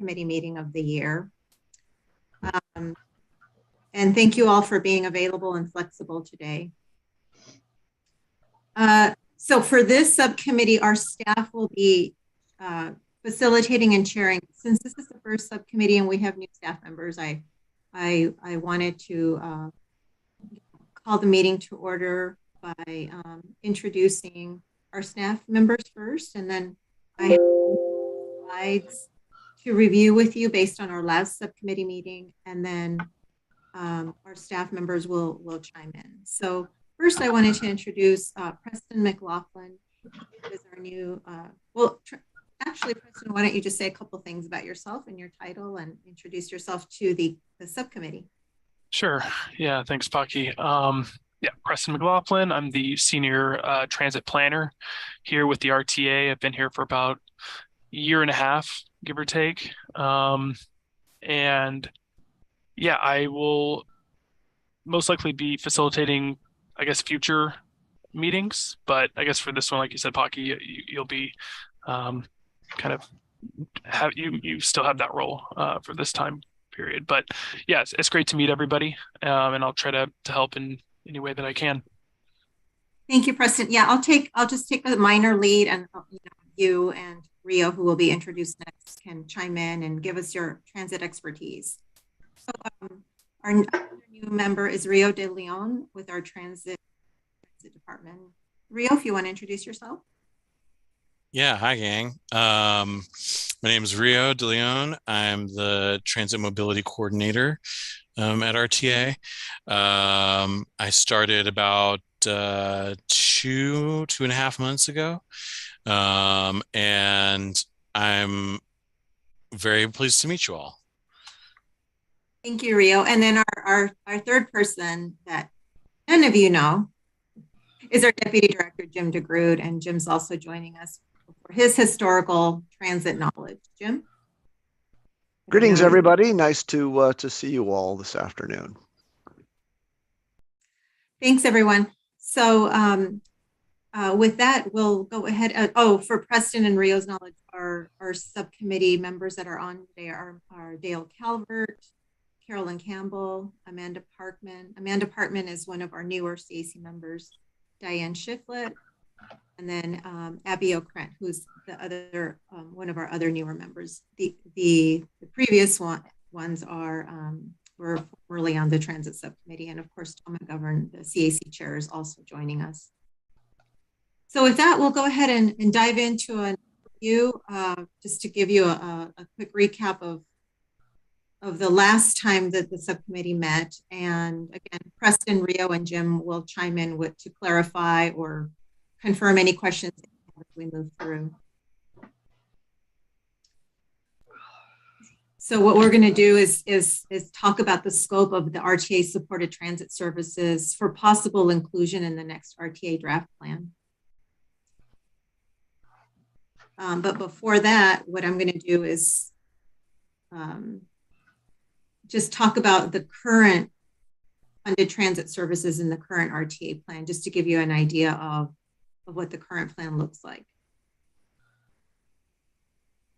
subcommittee meeting of the year. And thank you all for being available and flexible today. So for this subcommittee, our staff will be facilitating and chairing. Since this is the first subcommittee and we have new staff members, I wanted to call the meeting to order by introducing our staff members first, and then I have slides to review with you based on our last subcommittee meeting, and then our staff members will chime in. So first, I wanted to introduce Preston McLaughlin, who is our new, actually, Preston, why don't you just say a couple things about yourself and your title and introduce yourself to the subcommittee? Sure. Yeah, thanks, Paki. Yeah, Preston McLaughlin. I'm the senior transit planner here with the RTA. I've been here for about a year and a half, give or take. And yeah, I will most likely be facilitating, I guess, future meetings. But I guess for this one, like you said, Paki, you'll be kind of you still have that role for this time period. But yeah, it's great to meet everybody, and I'll try to help in any way that I can. Thank you, Preston. Yeah, I'll just take a minor lead, and you and Rio, who will be introduced next, can chime in and give us your transit expertise. So our new member is Rio de Leon with our transit department. Rio, if you want to introduce yourself. Yeah, hi gang. My name is Rio de Leon. I'm the transit mobility coordinator at RTA. I started about 2.5 months ago, and I'm very pleased to meet you all. Thank you, Rio. And then our third person that none of you know is our Deputy Director, Jim DeGrood, and Jim's also joining us for his historical transit knowledge. Jim? Greetings, everybody. Nice to see you all this afternoon. Thanks, everyone. So with that, we'll go ahead. For Preston and Rio's knowledge, our subcommittee members that are on today are Dale Calvert, Carolyn Campbell, Amanda Parkman. Amanda Parkman is one of our newer CAC members, Diane Shiflett, and then Abby O'Krent, who's the other one of our other newer members. The previous ones were formerly on the transit subcommittee, and of course Tom McGovern, the CAC chair, is also joining us. So with that, we'll go ahead and dive into a review, just to give you a quick recap of the last time that the subcommittee met. And again, Preston, Rio, and Jim will chime in to clarify or confirm any questions as we move through. So what we're going to do is talk about the scope of the RTA supported transit services for possible inclusion in the next RTA draft plan. But before that, what I'm going to do is just talk about the current funded transit services in the current RTA plan, just to give you an idea of what the current plan looks like.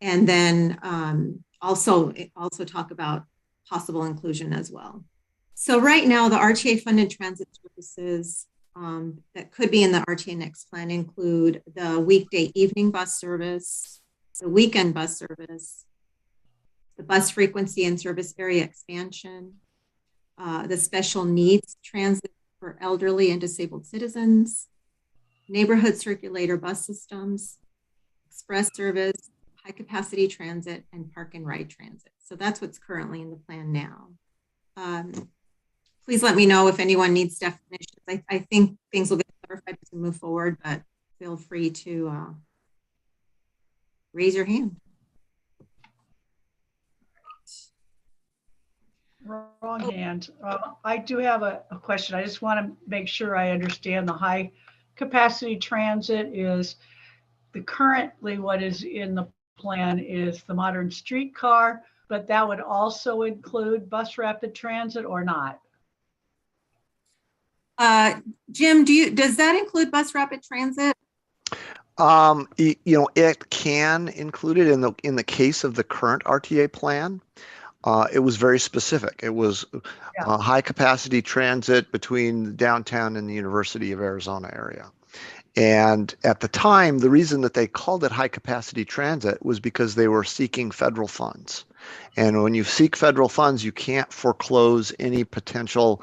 And then also talk about possible inclusion as well. So right now, the RTA funded transit services that could be in the RTA next plan include the weekday evening bus service, the weekend bus service, the bus frequency and service area expansion, the special needs transit for elderly and disabled citizens, neighborhood circulator bus systems, express service, high capacity transit, and park and ride transit. So that's what's currently in the plan now. Please let me know if anyone needs definitions. I think things will get clarified as we move forward, but feel free to raise your hand. Wrong hand. I do have a question. I just want to make sure I understand the high capacity transit is currently what is in the plan is the modern streetcar, but that would also include bus rapid transit or not? Jim, does that include bus rapid transit? It can include it in the case of the current RTA plan. It was very specific. It was high capacity transit between downtown and the University of Arizona area. And at the time, the reason that they called it high capacity transit was because they were seeking federal funds. And when you seek federal funds, you can't foreclose any potential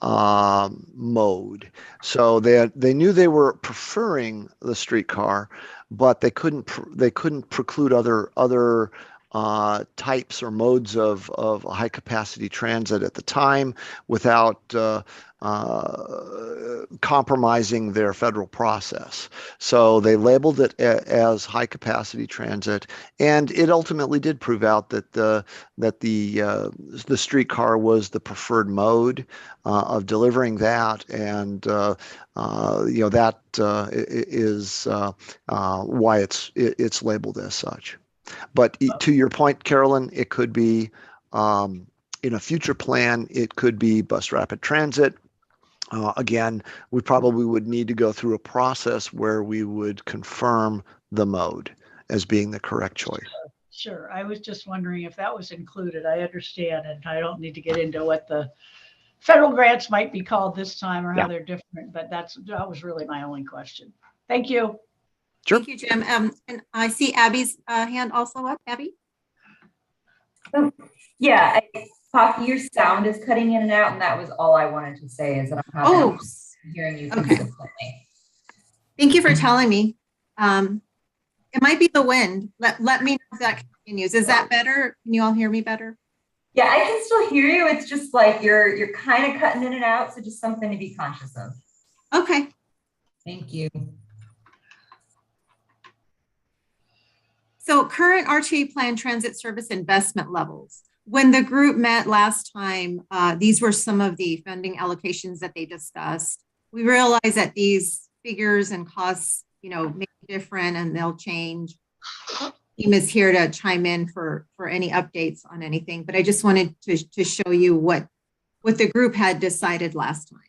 mode. So they knew they were preferring the streetcar, but they couldn't preclude other types or modes of high capacity transit at the time without compromising their federal process. So they labeled it as high capacity transit, and it ultimately did prove out that the streetcar was the preferred mode of delivering that, and that is why it's labeled as such. But to your point, Carolyn, it could be in a future plan, it could be bus rapid transit. Again, we probably would need to go through a process where we would confirm the mode as being the correct choice. Sure. I was just wondering if that was included. I understand, and I don't need to get into what the federal grants might be called this time or how they're different, but that was really my only question. Thank you. Sure. Thank you, Jim. And I see Abby's hand also up. Abby? Yeah, Poppy, your sound is cutting in and out, and that was all I wanted to say is that I'm having hearing you consistently. Thank you for telling me. It might be the wind. Let me know if that continues. Is that better? Can you all hear me better? Yeah, I can still hear you. It's just like you're kind of cutting in and out, so just something to be conscious of. Okay. Thank you. So current RTA plan transit service investment levels. When the group met last time, these were some of the funding allocations that they discussed. We realize that these figures and costs, may be different and they'll change. Team is here to chime in for any updates on anything, but I just wanted to show you what the group had decided last time.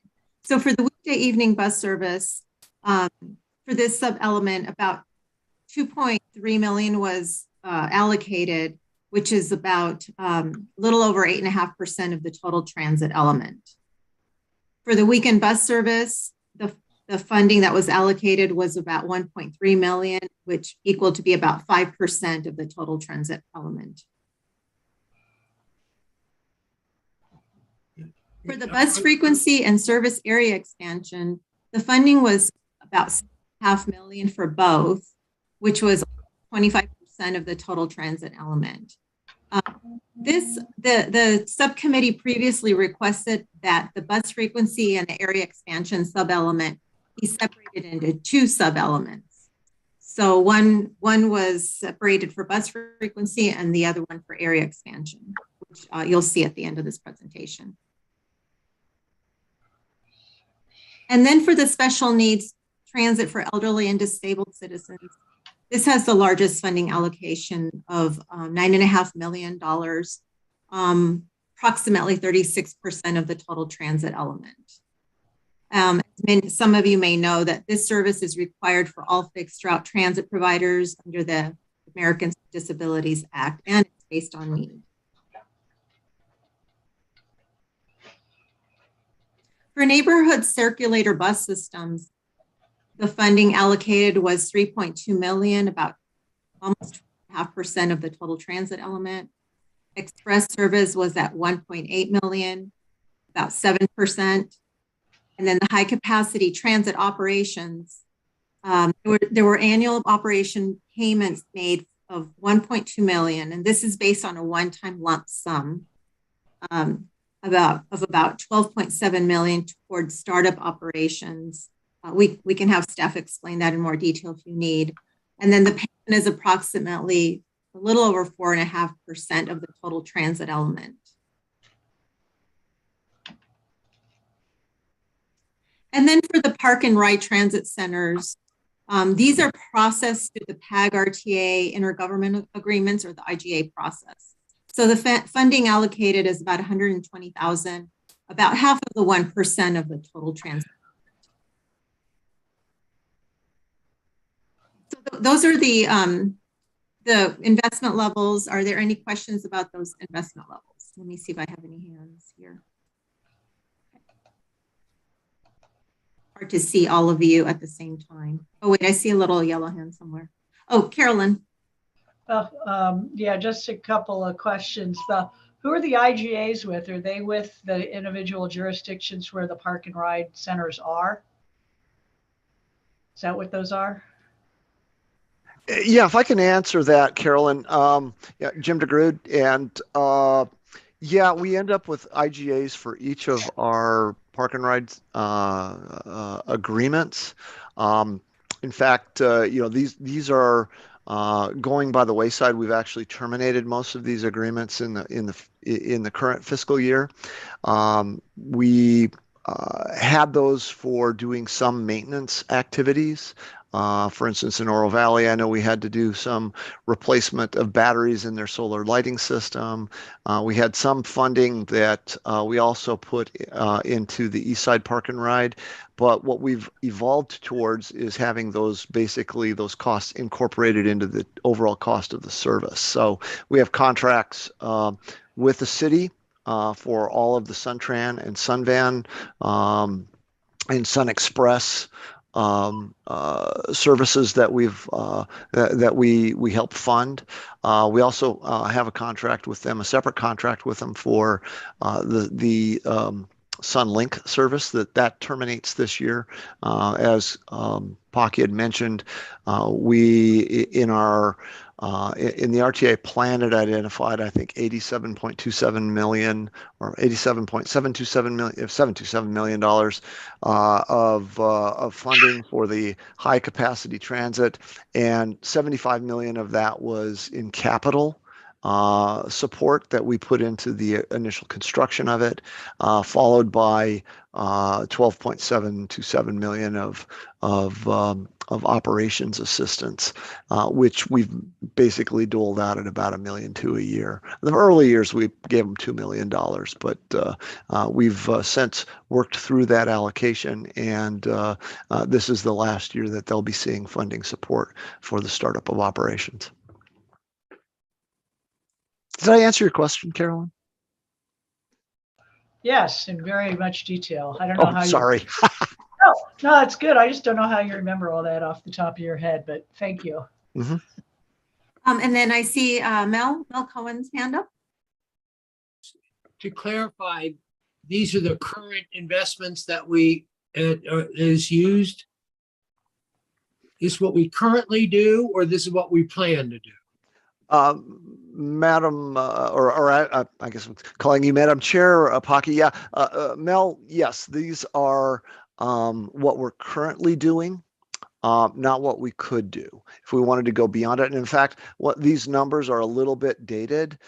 So for the weekday evening bus service, for this sub-element, about 2.3 million was allocated, which is about a little over 8.5% of the total transit element. For the weekend bus service, the funding that was allocated was about 1.3 million, which equal to be about 5% of the total transit element. For the bus frequency and service area expansion, the funding was about $500,000 million for both, which was 25% of the total transit element. The subcommittee previously requested that the bus frequency and the area expansion sub-element be separated into two sub-elements. So one was separated for bus frequency and the other one for area expansion, which you'll see at the end of this presentation. And then for the special needs transit for elderly and disabled citizens, this has the largest funding allocation of $9.5 million, approximately 36% of the total transit element. Some of you may know that this service is required for all fixed route transit providers under the Americans with Disabilities Act, and it's based on need. For neighborhood circulator bus systems, the funding allocated was 3.2 million, about almost 0.5% of the total transit element. Express service was at 1.8 million, about 7%. And then the high capacity transit operations, there were annual operation payments made of 1.2 million. And this is based on a one-time lump sum of about 12.7 million towards startup operations. We can have staff explain that in more detail if you need. And then the payment is approximately a little over 4.5% of the total transit element. And then for the park and ride transit centers, these are processed through the PAG RTA intergovernmental agreements or the IGA process. So the funding allocated is about 120,000, about half of the 1% of the total transit. those are the investment levels. Are there any questions about those investment levels? Let me see if I have any hands here. Hard to see all of you at the same time. Oh, wait, I see a little yellow hand somewhere. Oh, Carolyn. Yeah, just a couple of questions. Who are the IGAs with? Are they with the individual jurisdictions where the park and ride centers are? Is that what those are? Yeah, if I can answer that, Carolyn. Yeah, Jim DeGrood, and yeah, we end up with IGAs for each of our park and ride agreements. In fact, these are going by the wayside. We've actually terminated most of these agreements in the current fiscal year. We had those for doing some maintenance activities. For instance, in Oro Valley, I know we had to do some replacement of batteries in their solar lighting system. We had some funding that we also put into the East Side Park and Ride. But what we've evolved towards is having those costs incorporated into the overall cost of the service. So we have contracts with the city for all of the Suntran and Sunvan and Sun Express services that we help fund. We also have a contract with them, a separate contract with them for the Sunlink service that terminates this year. As Pocky had mentioned, we in the RTA plan it identified, I think, $87.27 million or $727 million of funding for the high capacity transit, and 75 million of that was in capital support that we put into the initial construction of it, followed by 12.727 million of operations assistance, which we've basically doled out at about $1.2 million a year. In the early years, we gave them $2 million, but we've since worked through that allocation, and this is the last year that they'll be seeing funding support for the startup of operations. Did I answer your question, Carolyn? Yes, in very much detail. I don't know how sorry. No, it's good. I just don't know how you remember all that off the top of your head, but thank you. Mm-hmm. And then I see Mel Cohen's hand up. To clarify, these are the current investments that is used? Is this what we currently do, or this is what we plan to do? Madam, I guess I'm calling you Madam Chair, Pocky. Yeah, Mel, yes, these are what we're currently doing, not what we could do if we wanted to go beyond it. And in fact, what these numbers are a little bit dated.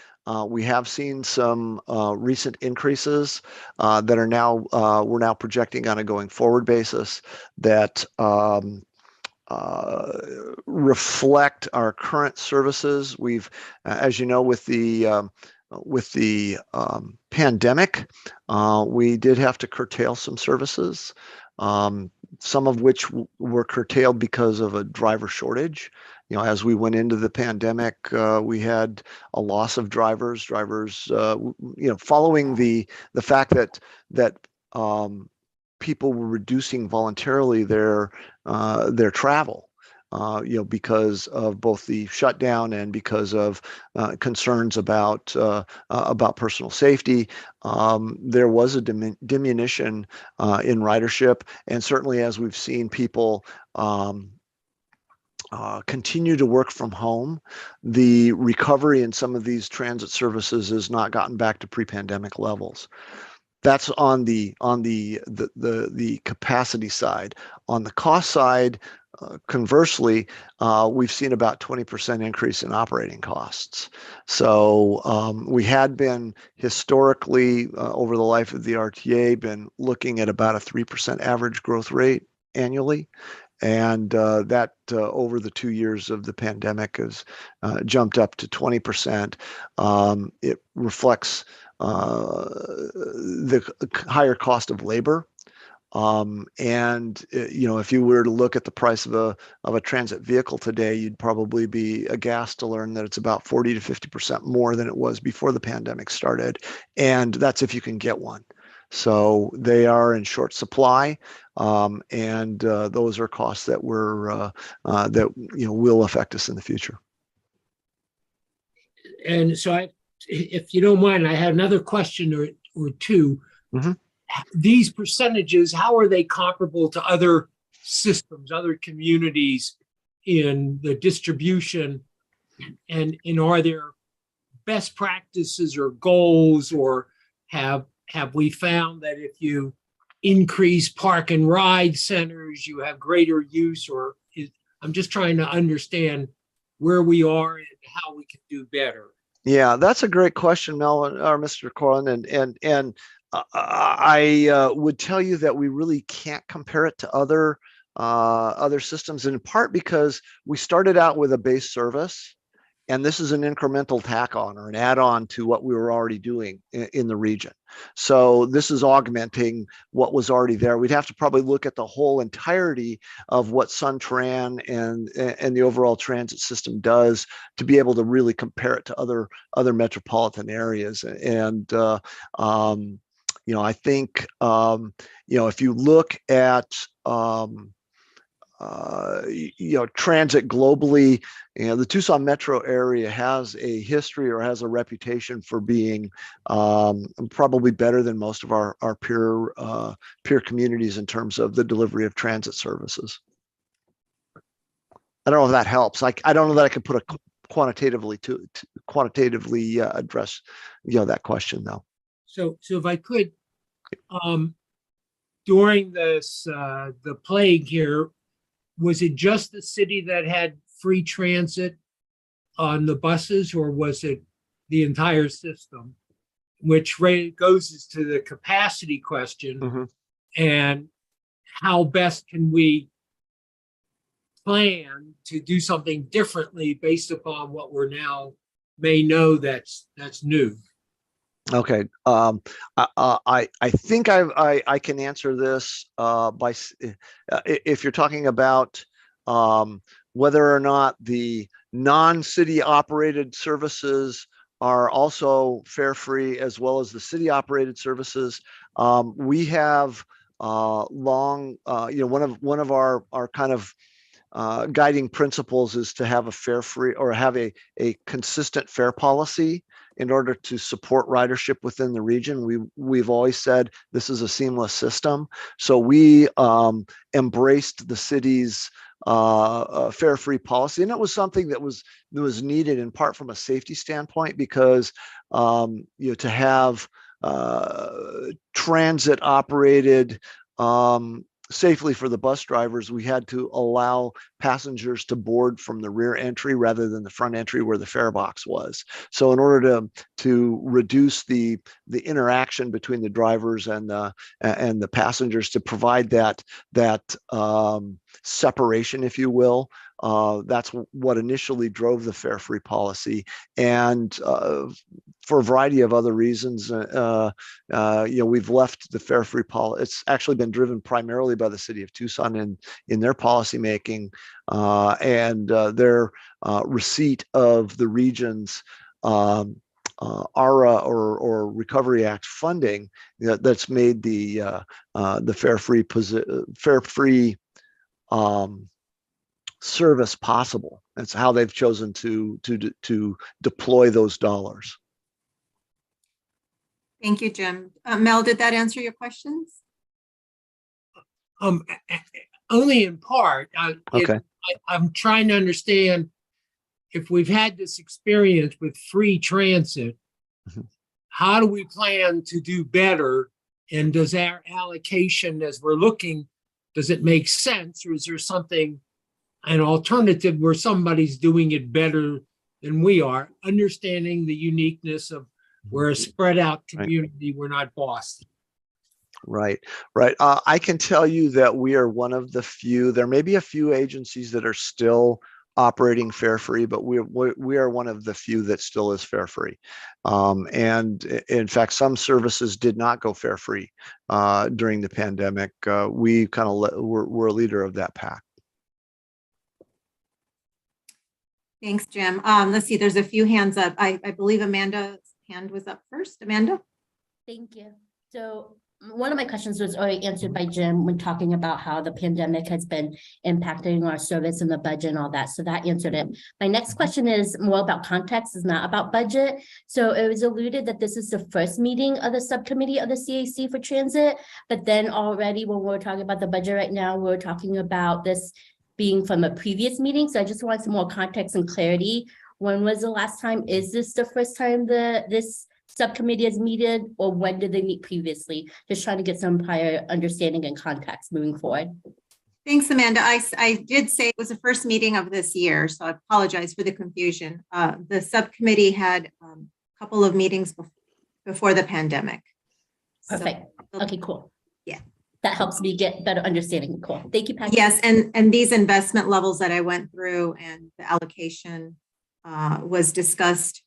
We have seen some recent increases that are now we're now projecting on a going forward basis that reflect our current services. We've, as you know, with the pandemic, we did have to curtail some services, some of which were curtailed because of a driver shortage. You know, as we went into the pandemic, we had a loss of drivers. Following the fact that people were reducing voluntarily their travel, because of both the shutdown and because of concerns about personal safety. There was a diminution in ridership, and certainly as we've seen people continue to work from home, the recovery in some of these transit services has not gotten back to pre-pandemic levels. That's on the capacity side. On the cost side, conversely, we've seen about 20% increase in operating costs. So we had been historically, over the life of the RTA, been looking at about a 3% average growth rate annually. And that over the 2 years of the pandemic has jumped up to 20%. It reflects the higher cost of labor, If you were to look at the price of a transit vehicle today, you'd probably be aghast to learn that it's about 40 to 50% more than it was before the pandemic started. And that's if you can get one. So they are in short supply, and those are costs that will affect us in the future. And so if you don't mind, I had another question or two. Mhm. These percentages, how are they comparable to other systems, other communities in the distribution? And are there best practices or goals, or have we found that if you increase park and ride centers, you have greater use? I'm just trying to understand where we are and how we can do better. Yeah, that's a great question, Melvin or Mr. Corlin, and I would tell you that we really can't compare it to other systems, in part because we started out with a base service, and this is an incremental tack on or an add-on to what we were already doing in the region. So this is augmenting what was already there. We'd have to probably look at the whole entirety of what SunTran and the overall transit system does to be able to really compare it to other metropolitan areas. And I think if you look at transit globally, the Tucson metro area has a history or has a reputation for being probably better than most of our peer communities in terms of the delivery of transit services. I don't know if that helps. I don't know that I could put a quantitatively address that question though. So if I could, during this the plague here, was it just the city that had free transit on the buses, or was it the entire system? Which goes to the capacity question. Mm-hmm. And how best can we plan to do something differently based upon what we're now may know that's new. Okay, I think I can answer this by if you're talking about whether or not the non-city operated services are also fare free as well as the city operated services. We have long, one of our kind of guiding principles is to have a fare free or have a consistent fare policy in order to support ridership within the region. We've always said this is a seamless system. So we embraced the city's fare free policy, and it was something that was needed in part from a safety standpoint, because to have transit operated safely for the bus drivers, we had to allow passengers to board from the rear entry rather than the front entry where the fare box was. So in order to reduce the interaction between the drivers and the passengers, to provide that separation, if you will, that's what initially drove the fare free policy. And for a variety of other reasons, we've left the fare free policy. It's actually been driven primarily by the city of Tucson in their policy making and their receipt of the region's ARA or Recovery Act funding that's made the fare free service possible. That's how they've chosen to deploy those dollars. Thank you, Jim. Mel, did that answer your questions? Only in part. Okay. I'm trying to understand, if we've had this experience with free transit, how do we plan to do better? And does our allocation, as we're looking, does it make sense, or is there something, an alternative where somebody's doing it better than we are, understanding the uniqueness of we're a spread out community, right. We're not Boston. Right. I can tell you that we are one of the few, there may be a few agencies that are still operating fare free, but we are one of the few that still is fare free. And in fact, some services did not go fare free during the pandemic. We kind of we're a leader of that pack. Thanks, Jim. Let's see, there's a few hands up. I believe Amanda's hand was up first. Amanda? Thank you. So one of my questions was already answered by Jim when talking about how the pandemic has been impacting our service and the budget and all that. So that answered it. My next question is more about context, is not about budget. So it was alluded that this is the first meeting of the subcommittee of the CAC for transit, but then already when we're talking about the budget right now, we're talking about this being from a previous meeting. So I just want some more context and clarity. When was the last time? Is this the first time this subcommittee has meted, or when did they meet previously? Just trying to get some prior understanding and context moving forward. Thanks, Amanda. I did say it was the first meeting of this year, so I apologize for the confusion. The subcommittee had a couple of meetings before the pandemic. Perfect. So, okay, cool. Yeah. That helps me get better understanding. Cool. Thank you, Patty. Yes, and these investment levels that I went through and the allocation was discussed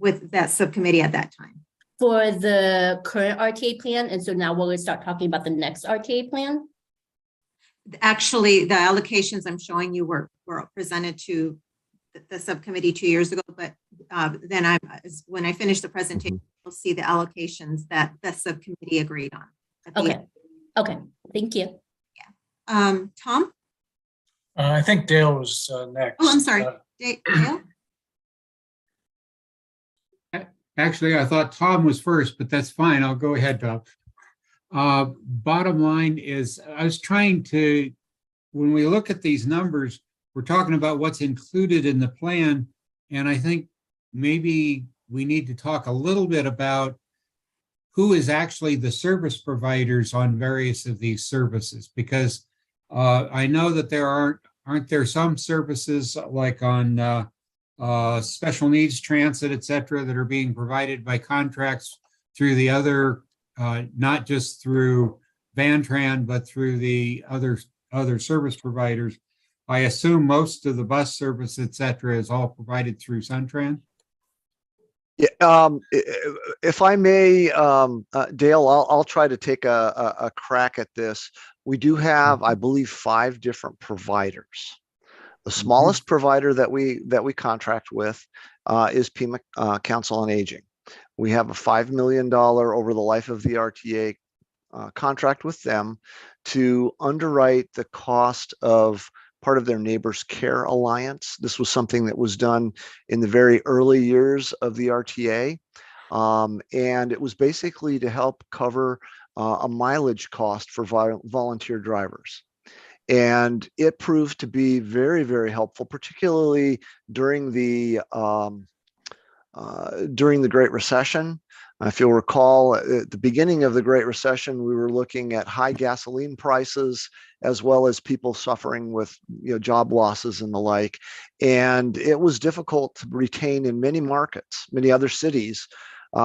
with that subcommittee at that time. For the current RTA plan, and so now we'll start talking about the next RTA plan? Actually, the allocations I'm showing you were presented to the subcommittee 2 years ago, but then when I finish the presentation, you'll see the allocations that the subcommittee agreed on. Okay, thank you. Yeah. Tom? I think Dale was next. Oh, I'm sorry. Dale? Actually, I thought Tom was first, but that's fine. I'll go ahead, Tom. Bottom line is, I was trying to, when we look at these numbers, we're talking about what's included in the plan. And I think maybe we need to talk a little bit about who is actually the service providers on various of these services, because I know that there aren't there some services like on special needs transit, et cetera, that are being provided by contracts through the other, not just through Vantran, but through the other service providers. I assume most of the bus service, et cetera, is all provided through Suntran. Yeah, if I may, Dale, I'll try to take a crack at this. We do have, I believe, 5 different providers. The smallest provider that we contract with is Pima Council on Aging. We have a $5 million over the life of the RTA contract with them to underwrite the cost of part of their Neighbors Care Alliance. This was something that was done in the very early years of the RTA. And it was basically to help cover a mileage cost for volunteer drivers. And it proved to be very, very helpful, particularly during the Great Recession. If you'll recall, at the beginning of the Great Recession, we were looking at high gasoline prices, as well as people suffering with job losses and the like. And it was difficult to retain in many markets, many other cities,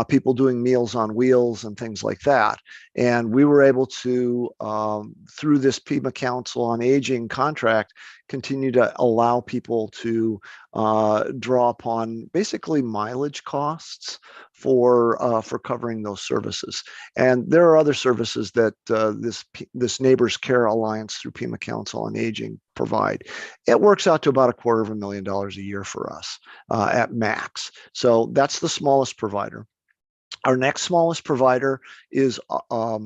people doing Meals on Wheels and things like that. And we were able to, through this Pima Council on Aging contract, continue to allow people to draw upon basically mileage costs for covering those services. And there are other services that this Neighbors Care Alliance through Pima Council on Aging provide. It works out to about $250,000 a year for us at max. So that's the smallest provider. Our next smallest provider is a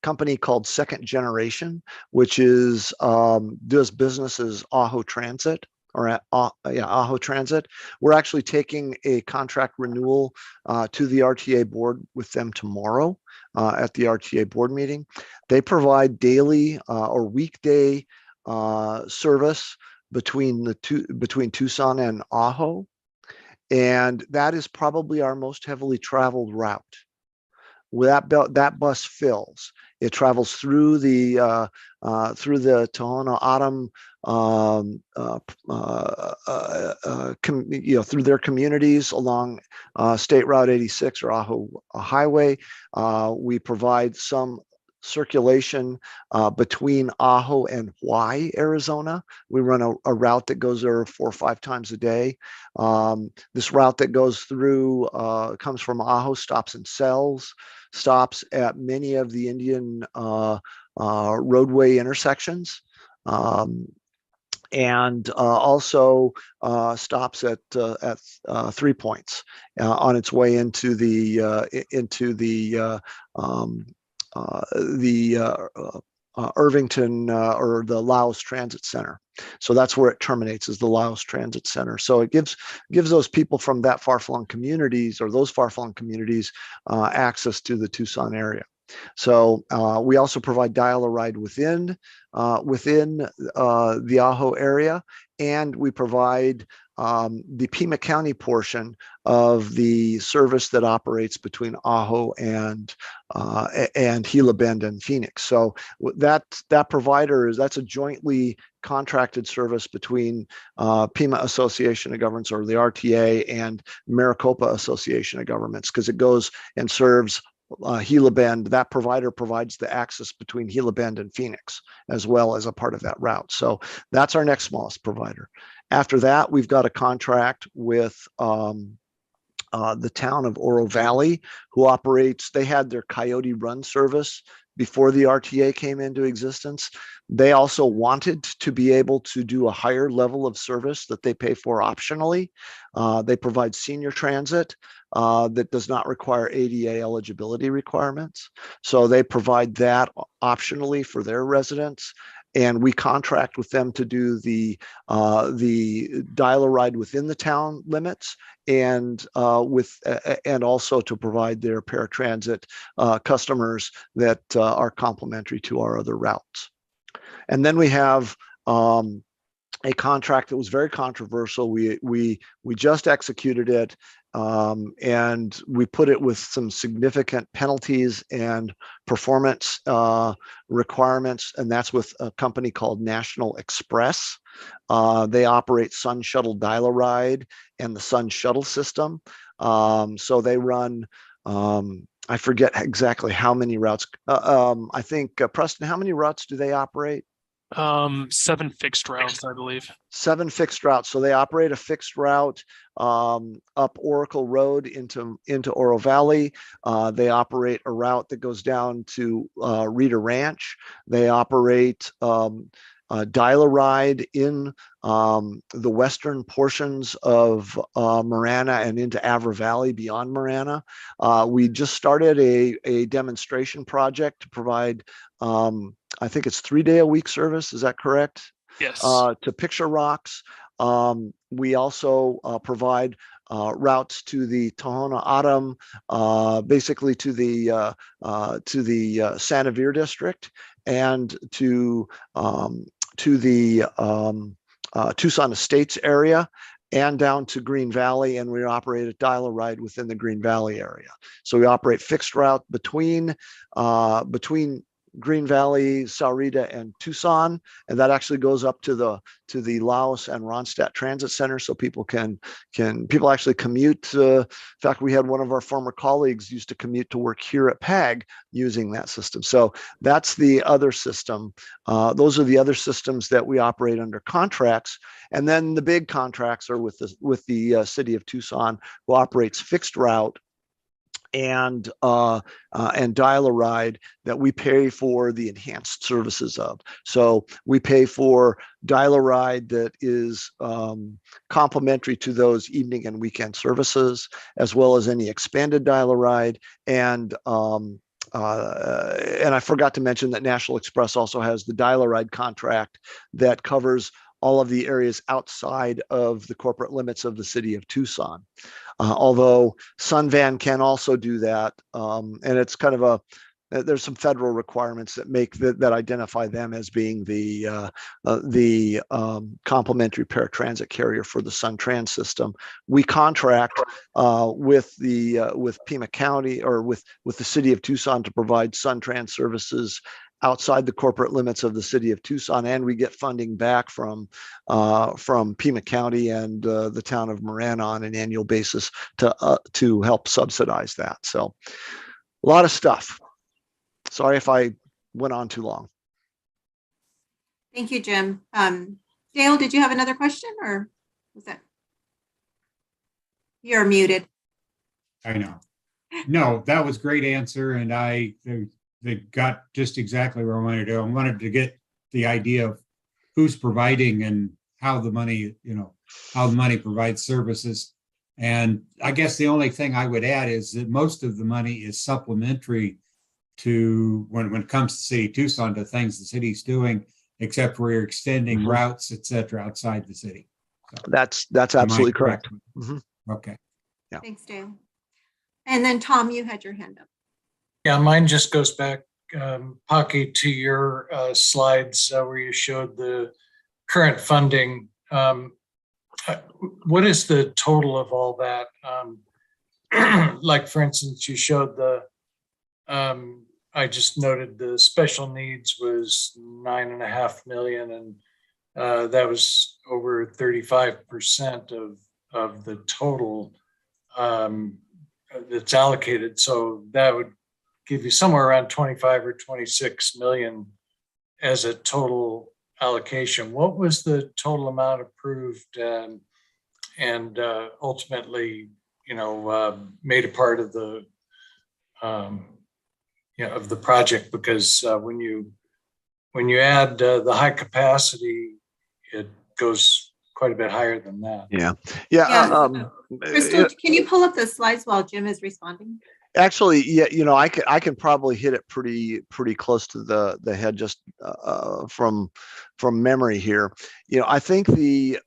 company called Second Generation, which is does business as Aho Transit, or Aho Transit. We're actually taking a contract renewal to the RTA board with them tomorrow at the RTA board meeting. They provide daily or weekday service between Tucson and Ajo. And that is probably our most heavily traveled route. That bus fills. It travels through the Tohono O'odham, through their communities along State Route 86 or Ajo Highway. We provide some circulation between Ajo and Hawaii, Arizona. We run a route that goes there 4 or 5 times a day. This route that goes through comes from Ajo, stops in Sells, stops at many of the Indian roadway intersections. And also stops at 3 points on its way into the Irvington or the Laos Transit Center. So that's where it terminates, is the Laos Transit Center. So it gives those people from that far-flung communities, or those far-flung communities, access to the Tucson area. So we also provide dial-a-ride within the Ajo area, and we provide the Pima County portion of the service that operates between Ajo and Gila Bend and Phoenix. So that provider that's a jointly contracted service between Pima Association of Governments, or the RTA, and Maricopa Association of Governments, because it goes and serves Gila Bend. That provider provides the access between Gila Bend and Phoenix as well as a part of that route. So that's our next smallest provider. After that, we've got a contract with the town of Oro Valley, who operates, they had their Coyote Run service before the RTA came into existence. They also wanted to be able to do a higher level of service that they pay for optionally. They provide senior transit that does not require ADA eligibility requirements. So they provide that optionally for their residents. And we contract with them to do the dial-a-ride within the town limits, and also to provide their paratransit customers that are complementary to our other routes. And then we have a contract that was very controversial. We just executed it, and we put it with some significant penalties and performance requirements, and that's with a company called National Express. They operate Sun Shuttle Dial-a-Ride and the Sun Shuttle system. So they run, I forget exactly how many routes. I think, Preston, how many routes do they operate? 7 fixed routes, I believe. 7 fixed routes. So they operate a fixed route up Oracle Road into Oro Valley. They operate a route that goes down to Rita Ranch. They operate dial-a-ride in the western portions of Marana and into Avra Valley beyond Marana. We just started a demonstration project to provide, I think it's 3-day-a-week service. Is that correct? Yes. To Picture Rocks. We also provide routes to the Tohono O'odham, basically to the Sanavir district, and to the Tucson Estates area, and down to Green Valley, and we operate a dial-a-ride within the Green Valley area. So we operate fixed route between Green Valley, Saurita, and Tucson, and that actually goes up to the Laos and Ronstadt Transit Center, so people actually commute. In fact, we had one of our former colleagues used to commute to work here at PAG using that system. So that's the other system. Those are the other systems that we operate under contracts, and then the big contracts are with the city of Tucson, who operates fixed route and dial-a-ride that we pay for the enhanced services of. So we pay for dial-a-ride that is complementary to those evening and weekend services, as well as any expanded dial-a-ride. And I forgot to mention that National Express also has the dial-a-ride contract that covers all of the areas outside of the corporate limits of the city of Tucson. Although Sunvan can also do that, and it's kind of there's some federal requirements that make that identify them as being the complementary paratransit carrier for the SunTrans system. We contract with Pima County, or with the city of Tucson, to provide SunTrans services outside the corporate limits of the city of Tucson, and we get funding back from Pima County and the town of Marana on an annual basis to help subsidize that. So a lot of stuff. Sorry if I went on too long. Thank you, Jim. Dale, did you have another question, or was that? You're muted. I know. No, that was great answer. And they got just exactly where I wanted to go. I wanted to get the idea of who's providing and how the money, how the money provides services. And I guess the only thing I would add is that most of the money is supplementary to when it comes to City of Tucson, to things the city's doing, except where you're extending routes, et cetera, outside the city. So, That's absolutely correct. Okay. Yeah. Thanks, Dale. And then Tom, you had your hand up. Yeah, mine just goes back, Pocky, to your slides where you showed the current funding. What is the total of all that? Like, for instance, you showed the, I just noted the special needs was 9.5 million, and that was over 35% of the total that's allocated. So that would give you somewhere around 25 or 26 million as a total allocation. What was the total amount approved and ultimately, made a part of the, of the project? Because when you add the high capacity, it goes quite a bit higher than that. Yeah. Crystal, can you pull up the slides while Jim is responding? Actually, yeah, I can probably hit it pretty close to the head just from memory here. I think the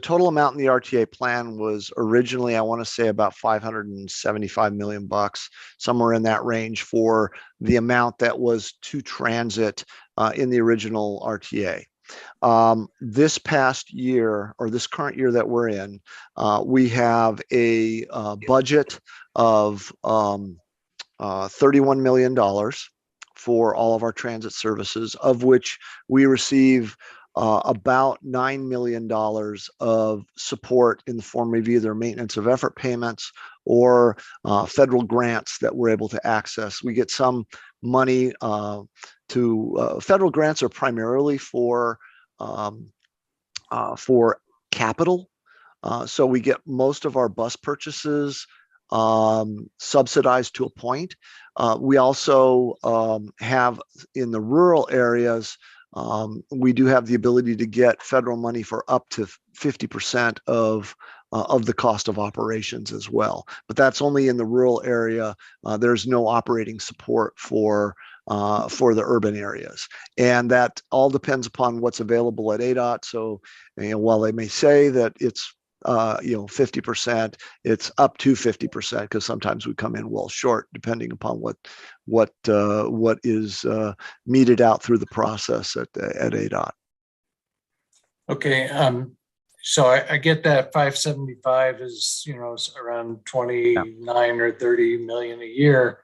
total amount in the RTA plan was originally, I want to say, about $575 million, somewhere in that range, for the amount that was to transit in the original RTA. This past year, or this current year that we're in, we have a budget of $31 million for all of our transit services, of which we receive about $9 million of support in the form of either maintenance of effort payments or federal grants that we're able to access. We get some money federal grants are primarily for capital. So we get most of our bus purchases subsidized to a point. We also have, in the rural areas, we do have the ability to get federal money for up to 50% of the cost of operations as well. But that's only in the rural area. There's no operating support for the urban areas. And that all depends upon what's available at ADOT. So, while they may say that it's 50%, it's up to 50%, because sometimes we come in well short, depending upon what is meted out through the process at ADOT. Okay, so I get that 575 is is around 29 or 30 million a year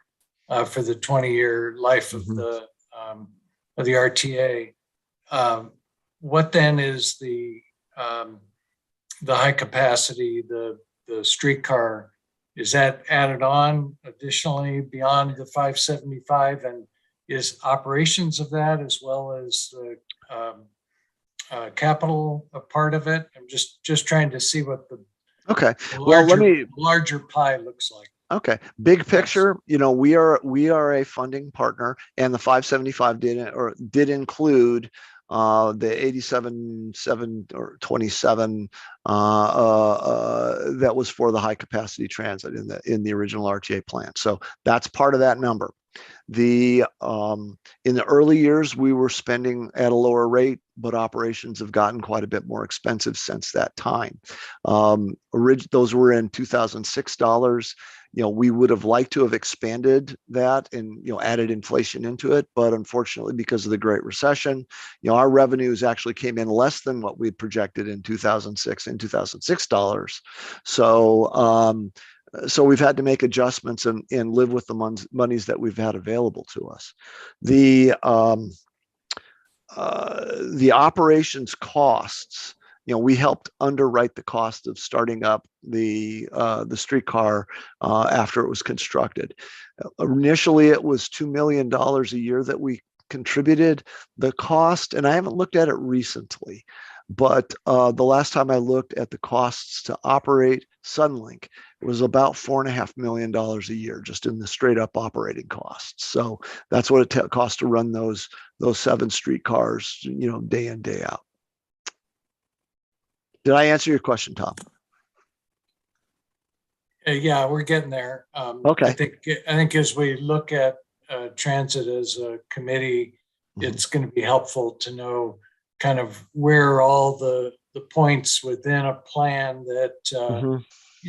for the 20-year life of the RTA. What then is the high capacity, the streetcar? Is that added on additionally beyond the 575, and is operations of that as well as the capital a part of it? I'm just trying to see what the larger pie looks like. Okay, big picture, we are a funding partner, and the 575 did include the 87.7 or 27 that was for the high capacity transit in the original RTA plan. So that's part of that number. In the early years, we were spending at a lower rate, but operations have gotten quite a bit more expensive since that time. Those were in 2006 dollars. We would have liked to have expanded that and added inflation into it, but unfortunately, because of the Great Recession, our revenues actually came in less than what we projected in 2006 dollars. So we've had to make adjustments and live with the monies that we've had available to us. The operations costs, we helped underwrite the cost of starting up the streetcar after it was constructed. Initially, it was $2 million a year that we contributed. The cost, and I haven't looked at it recently, but the last time I looked at the costs to operate Sunlink, it was about $4.5 million a year just in the straight up operating costs. So that's what it costs to run those 7 streetcars, day in, day out. Did I answer your question, Tom? Yeah, we're getting there. Okay. I think as we look at transit as a committee, it's going to be helpful to know kind of where all the points within a plan that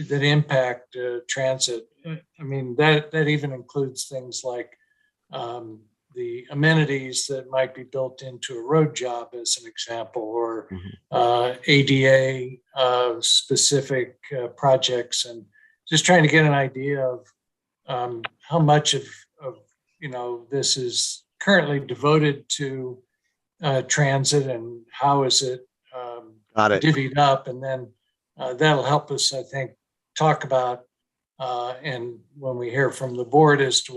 that impact transit. I mean, that even includes things like the amenities that might be built into a road job, as an example, or ADA specific projects, and just trying to get an idea of how much of this is currently devoted to transit and how is it divvied up, and then that'll help us, I think, talk about and when we hear from the board as to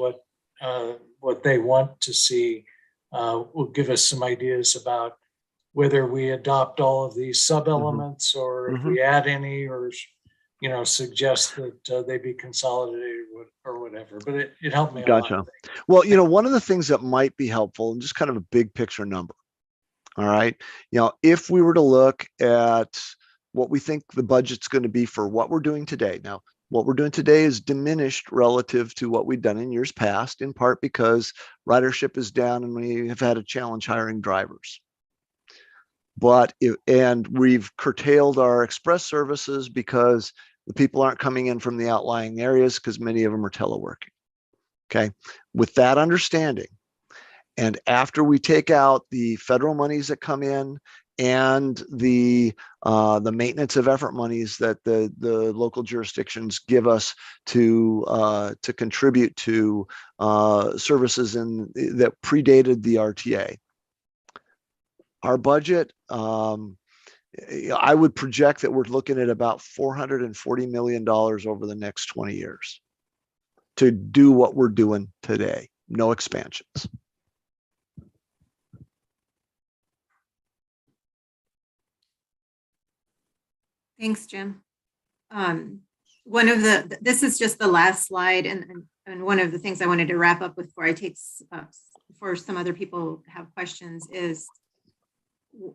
what they want to see, will give us some ideas about whether we adopt all of these sub-elements or if we add any, or suggest that they be consolidated or whatever. But it helped me a lot. Gotcha. Well, one of the things that might be helpful, and just kind of a big picture number. All right. If we were to look at what we think the budget's going to be for what we're doing today. Now, what we're doing today is diminished relative to what we've done in years past, in part because ridership is down and we have had a challenge hiring drivers. And we've curtailed our express services because the people aren't coming in from the outlying areas because many of them are teleworking. Okay. With that understanding, and after we take out the federal monies that come in and the maintenance of effort monies that the local jurisdictions give us to contribute to services that predated the RTA, our budget, I would project that we're looking at about $440 million over the next 20 years to do what we're doing today. No expansions. Thanks, Jim. This is just the last slide, and one of the things I wanted to wrap up with before I take before some other people have questions is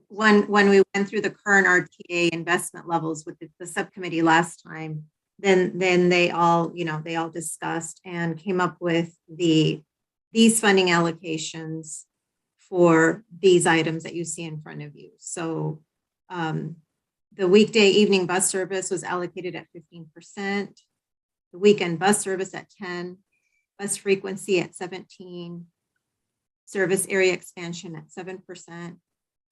when we went through the current RTA investment levels with the subcommittee last time, then they all discussed and came up with these funding allocations for these items that you see in front of you. So the weekday evening bus service was allocated at 15%, the weekend bus service at 10%, bus frequency at 17%, service area expansion at 7%,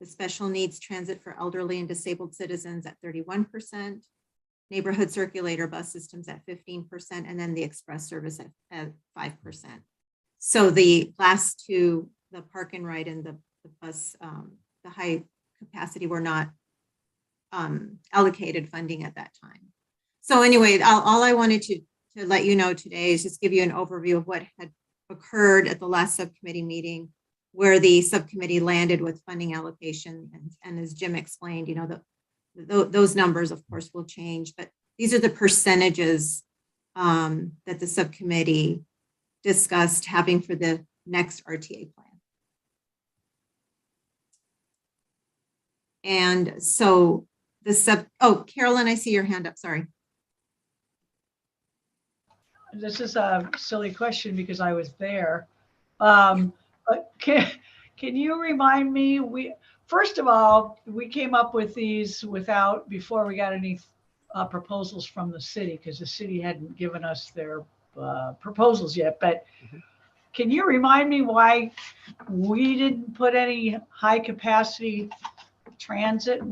the special needs transit for elderly and disabled citizens at 31%, neighborhood circulator bus systems at 15%, and then the express service at 5%. So the last two, the park and ride and the bus, the high capacity, were not allocated funding at that time. So anyway, all I wanted to let you know today is just give you an overview of what had occurred at the last subcommittee meeting, where the subcommittee landed with funding allocation. And as Jim explained, those numbers, of course, will change, but these are the percentages that the subcommittee discussed having for the next RTA plan. And so Carolyn, I see your hand up, sorry. This is a silly question because I was there. But can you remind me, first of all, we came up with these before we got any proposals from the city, because the city hadn't given us their proposals yet. But can you remind me why we didn't put any high capacity transit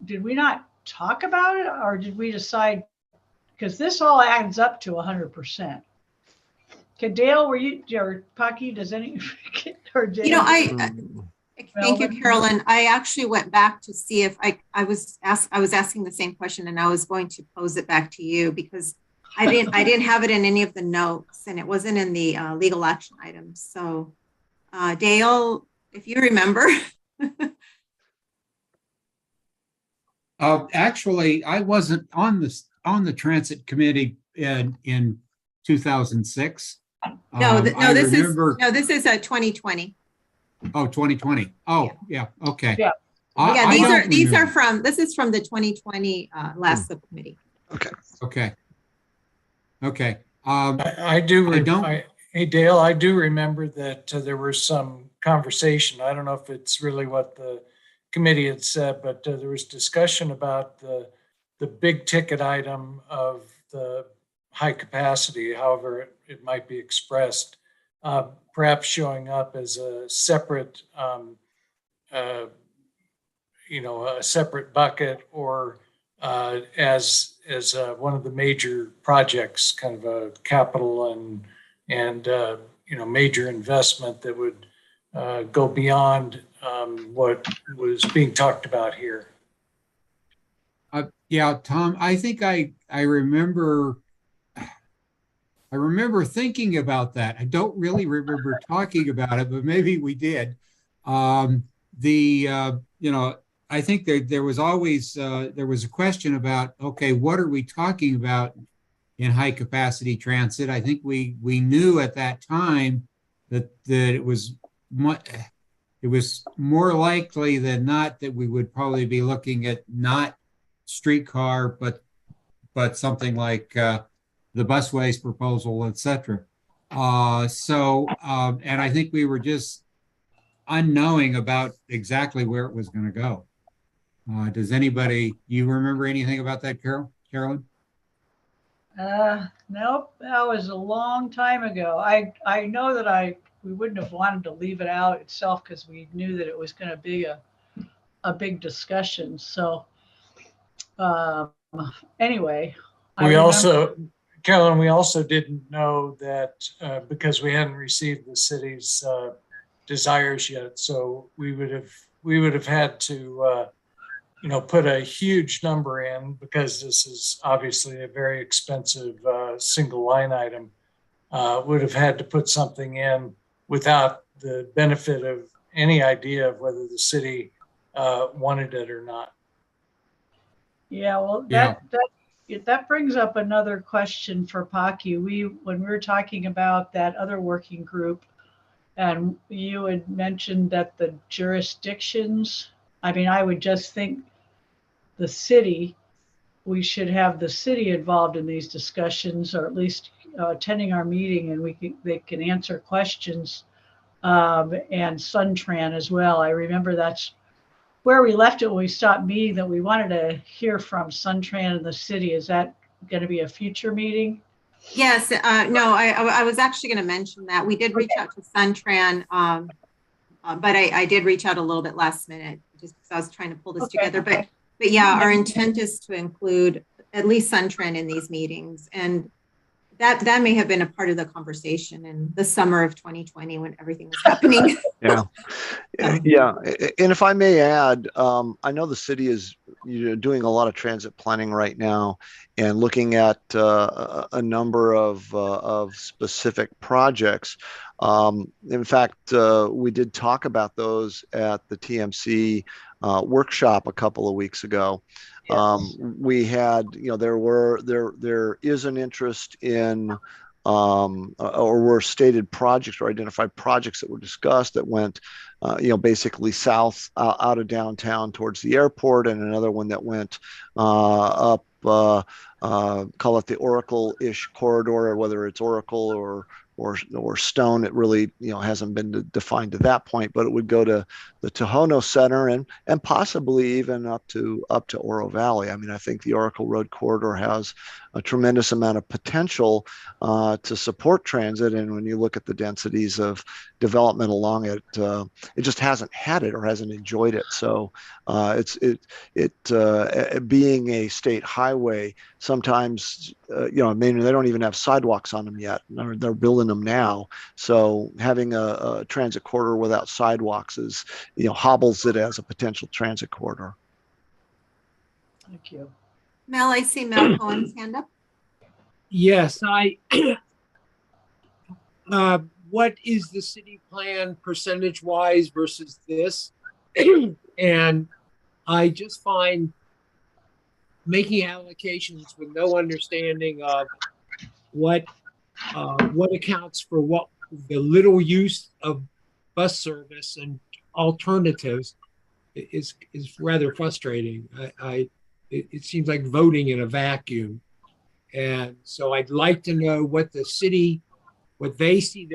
did we not talk about it, or did we decide? Because this all adds up to 100%. Dale, were you, or Paki, does any, or Dale? Thank you, Melvin? Carolyn. I actually went back to see if I was asking the same question, and I was going to pose it back to you because I didn't have it in any of the notes, and it wasn't in the legal action items. So, Dale, if you remember. Actually, I wasn't on the transit committee in 2006. No, I this remember. this is 2020. Oh, 2020. Oh, yeah. Okay. Yeah. Yeah, This is from the 2020 last subcommittee. Okay. Okay. Hey, Dale, I do remember that there was some conversation. I don't know if it's really what the committee had said, but there was discussion about the big ticket item of the high capacity, however it might be expressed, perhaps showing up as a separate, a separate bucket, or as one of the major projects, kind of a capital and major investment that would go beyond what was being talked about here. Yeah, Tom, I think I remember thinking about that. I don't really remember talking about it, but maybe we did. I think there was always there was a question about, okay, what are we talking about in high capacity transit? I think we knew at that time that it was more likely than not that we would probably be looking at not streetcar, but something like the busways proposal, etc. And I think we were just unknowing about exactly where it was going to go. Does you remember anything about that, Carolyn? Nope, that was a long time ago. I know that we wouldn't have wanted to leave it out itself because we knew that it was going to be a big discussion. So anyway, Carolyn, we also didn't know that because we hadn't received the city's desires yet. So we would have had to put a huge number in, because this is obviously a very expensive single line item. Would have had to put something in without the benefit of any idea of whether the city wanted it or not. Yeah, well, that brings up another question for Paki. When we were talking about that other working group, and you had mentioned that the jurisdictions, I would just think we should have the city involved in these discussions, or at least attending our meeting, and they can answer questions, and Suntran as well. I remember that's where we left it when we stopped meeting, that we wanted to hear from Suntran and the city. Is that going to be a future meeting? Yes, no, I was actually going to mention that. We did reach out to Suntran, but I did reach out a little bit last minute just because I was trying to pull this together. But yeah, our intent is to include at least Suntran in these meetings. And that may have been a part of the conversation in the summer of 2020 when everything was happening. Yeah. Yeah. And if I may add, I know the city is doing a lot of transit planning right now and looking at a number of specific projects. In fact, we did talk about those at the TMC workshop a couple of weeks ago. Yes. We had, there is an interest in, or were stated projects or identified projects that were discussed that went, basically south out of downtown towards the airport, and another one that went up, call it the Oracle-ish corridor, or whether it's Oracle or Stone. It really, hasn't been defined to that point, but it would go to the Tohono Center and possibly even up to Oro Valley. I think the Oracle Road corridor has a tremendous amount of potential to support transit, and when you look at the densities of development along it, it just hasn't had it or hasn't enjoyed it. So being a state highway, sometimes they don't even have sidewalks on them yet. They're building them now. So having a transit corridor without sidewalks is hobbles it as a potential transit corridor. Thank you. Mel, I see Mel Cohen's hand up. Yes, what is the city plan percentage wise versus this? And I just find making allocations with no understanding of what accounts for what the little use of bus service and alternatives is rather frustrating. It seems like voting in a vacuum. And so I'd like to know what the city, what they see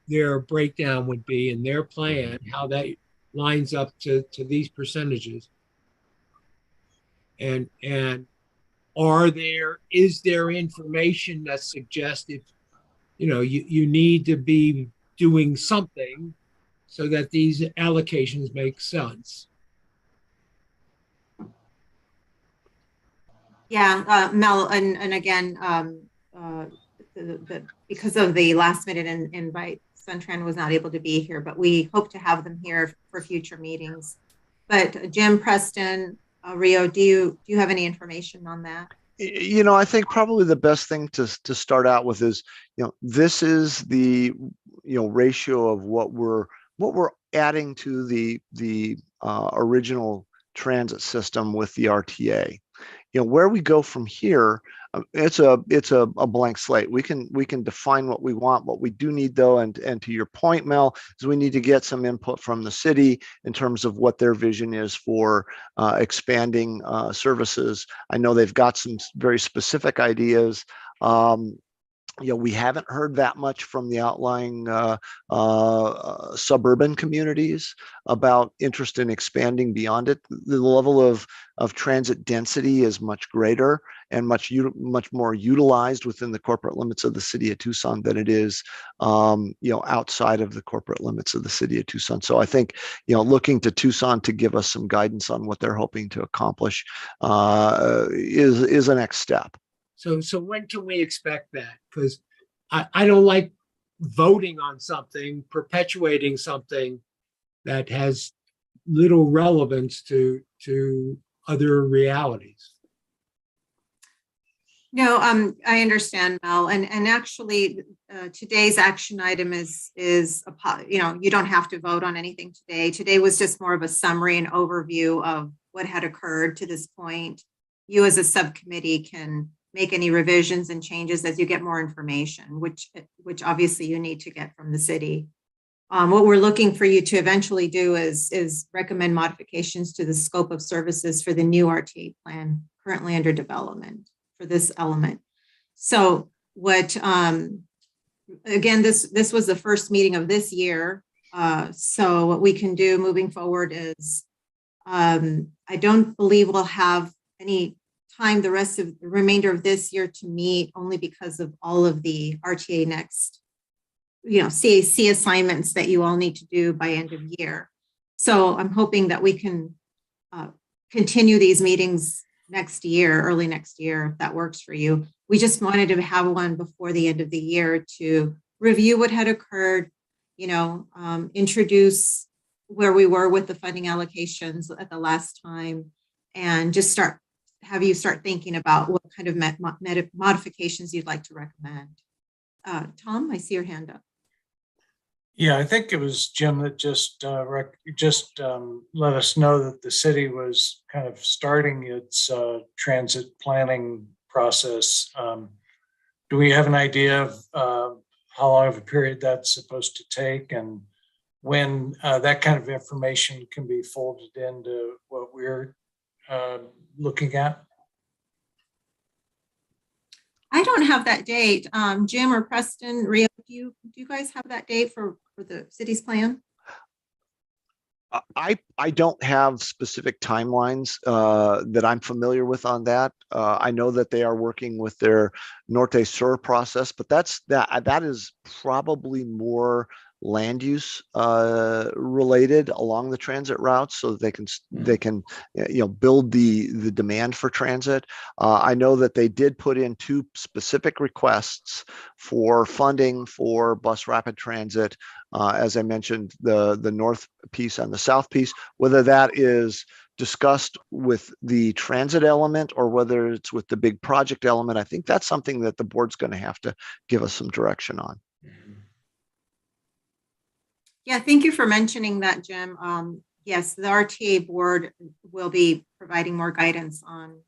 their breakdown would be in their plan, how that lines up to these percentages. And is there information that suggests if, you need to be doing something so that these allocations make sense? Yeah, Mel, and again, because of the last minute invite, Suntran was not able to be here, but we hope to have them here for future meetings. But Jim, Preston, Rio, do you have any information on that? I think probably the best thing to start out with is, this is the ratio of what we're adding to the original transit system with the RTA. Where we go from here, it's a blank slate. We can define what we want. What we do need, though, and to your point, Mel, is we need to get some input from the city in terms of what their vision is for expanding services. I know they've got some very specific ideas. We haven't heard that much from the outlying suburban communities about interest in expanding beyond it. The level of transit density is much greater and much more utilized within the corporate limits of the city of Tucson than it is, outside of the corporate limits of the city of Tucson. So I think, looking to Tucson to give us some guidance on what they're hoping to accomplish is a next step. So when can we expect that? Because I don't like voting on something, perpetuating something that has little relevance to other realities. No, I understand, Mel, and actually, today's action item is you don't have to vote on anything today. Today was just more of a summary and overview of what had occurred to this point. You as a subcommittee can make any revisions and changes as you get more information, which obviously you need to get from the city. What we're looking for you to eventually do is recommend modifications to the scope of services for the new RTA plan currently under development for this element. So what, again, this was the first meeting of this year. So what we can do moving forward is, I don't believe we'll have any time the remainder of this year to meet, only because of all of the RTA next, CAC assignments that you all need to do by end of year. So I'm hoping that we can continue these meetings next year, early next year, if that works for you. We just wanted to have one before the end of the year to review what had occurred, introduce where we were with the funding allocations at the last time, and just have you start thinking about what kind of modifications you'd like to recommend. Tom, I see your hand up. Yeah, I think it was Jim that just let us know that the city was kind of starting its transit planning process. Do we have an idea of how long of a period that's supposed to take, and when that kind of information can be folded into what we're looking at? I don't have that date. Jim or Preston, Rio, do you guys have that date for the city's plan? I don't have specific timelines that I'm familiar with on that. I know that they are working with their Norte Sur process, but that is probably more land use related along the transit routes, so that they can build the demand for transit. I know that they did put in 2 specific requests for funding for bus rapid transit. As I mentioned, the north piece and the south piece, whether that is discussed with the transit element or whether it's with the big project element, I think that's something that the board's going to have to give us some direction on. Yeah, thank you for mentioning that, Jim. Yes, the RTA board will be providing more guidance on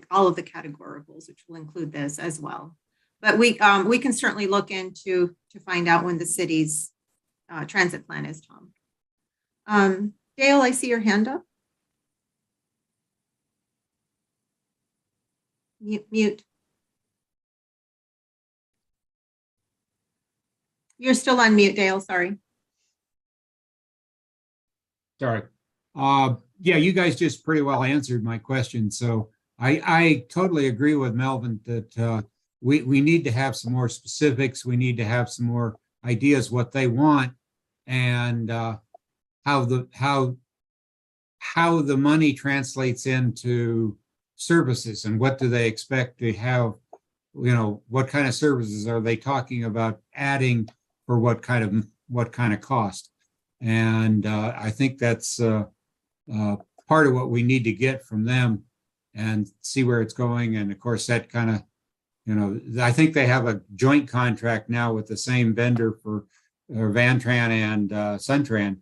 all of the categoricals, which will include this as well. But we can certainly look into to find out when the city's transit plan is, Tom. Dale, I see your hand up. Mute. You're still on mute, Dale, sorry. Sorry. Yeah, you guys just pretty well answered my question. So I totally agree with Melvin that we need to have some more specifics. We need to have some more ideas what they want and how the money translates into services and what do they expect to have, what kind of services are they talking about adding for what kind of cost. And I think that's part of what we need to get from them and see where it's going. And of course, that kind of, I think they have a joint contract now with the same vendor for Vantran and Suntran,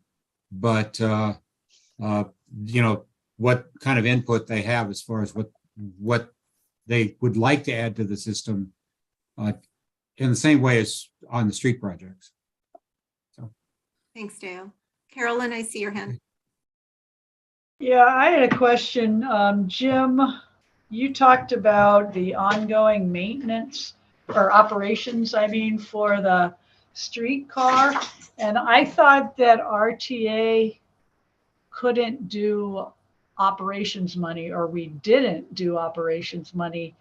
but what kind of input they have as far as what they would like to add to the system in the same way as on the street projects. So. Thanks, Dale. Carolyn, I see your hand. Yeah, I had a question. Jim, you talked about the ongoing maintenance or operations, for the streetcar. And I thought that RTA couldn't do operations money, or we didn't do operations money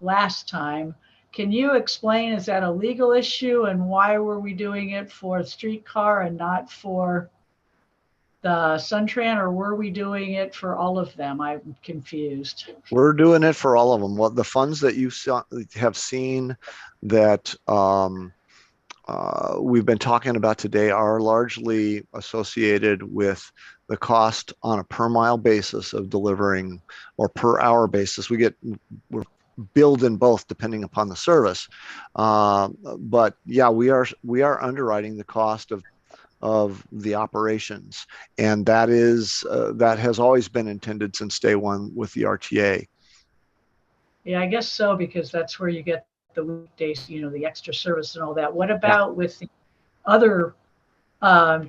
last time. Can you explain, is that a legal issue, and why were we doing it for streetcar and not for the Suntran, or were we doing it for all of them? I'm confused. We're doing it for all of them. What the funds that you have seen that we've been talking about today are largely associated with the cost on a per mile basis of delivering, or per hour basis. We're billed in both depending upon the service. But yeah, we are underwriting the cost of the operations, and that has always been intended since day one with the RTA. Yeah, I guess so, because that's where you get the weekdays, the extra service and all that. What about with the other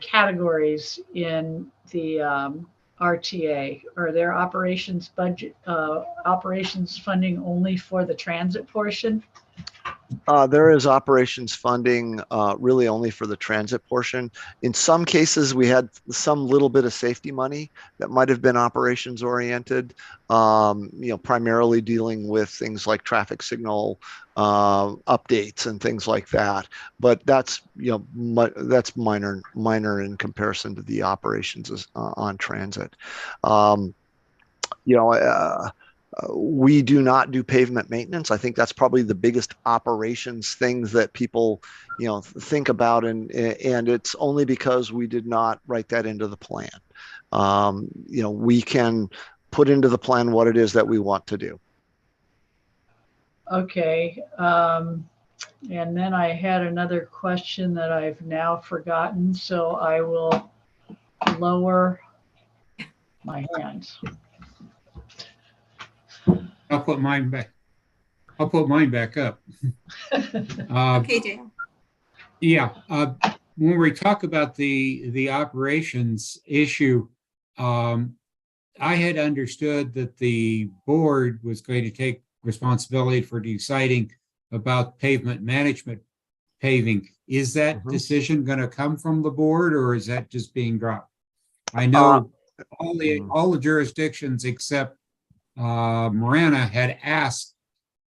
categories in the RTA? Are there operations funding only for the transit portion? There is operations funding really only for the transit portion. In some cases, we had some little bit of safety money that might have been operations oriented, primarily dealing with things like traffic signal updates and things like that. But that's that's minor in comparison to the operations on transit. We do not do pavement maintenance. I think that's probably the biggest operations things that people, think about, and it's only because we did not write that into the plan. We can put into the plan what it is that we want to do. Okay. And then I had another question that I've now forgotten, so I will lower my hands. I'll put mine back up. Okay, Dale. Yeah. When we talk about the operations issue, I had understood that the board was going to take responsibility for deciding about pavement management paving. Is that decision going to come from the board, or is that just being dropped? I know all the jurisdictions except Marana had asked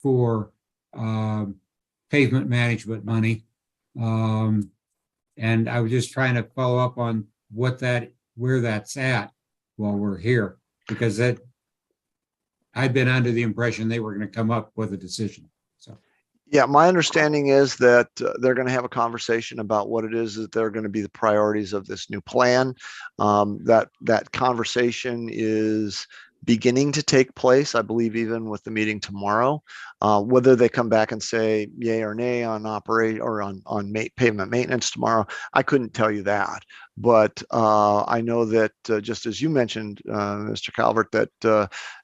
for pavement management money, And I was just trying to follow up on where that's at while we're here, because I'd been under the impression they were going to come up with a decision. So. Yeah, my understanding is that they're going to have a conversation about what it is that they're going to be the priorities of this new plan. That conversation is beginning to take place, I believe, even with the meeting tomorrow. Whether they come back and say yay or nay on pavement maintenance tomorrow, I couldn't tell you that. But I know that just as you mentioned, Mr. Calvert, that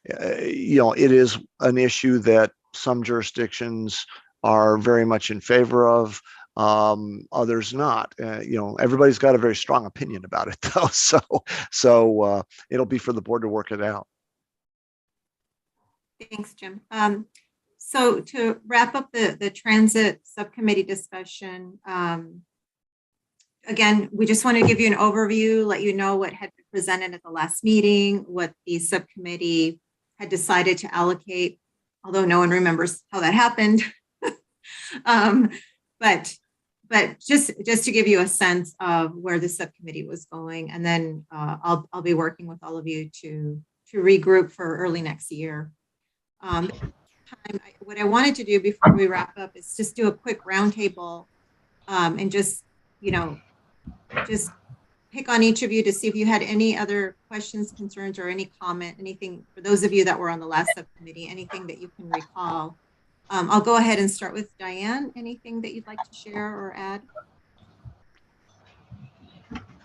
it is an issue that some jurisdictions are very much in favor of, others not. Everybody's got a very strong opinion about it, though. So it'll be for the board to work it out. Thanks, Jim. So to wrap up the transit subcommittee discussion, again, we just want to give you an overview, let you know what had been presented at the last meeting, what the subcommittee had decided to allocate, although no one remembers how that happened. But just to give you a sense of where the subcommittee was going, and then I'll be working with all of you to regroup for early next year. What I wanted to do before we wrap up is just do a quick roundtable, and just pick on each of you to see if you had any other questions, concerns, or any comment, anything for those of you that were on the last subcommittee, anything that you can recall. I'll go ahead and start with Diane. Anything that you'd like to share or add?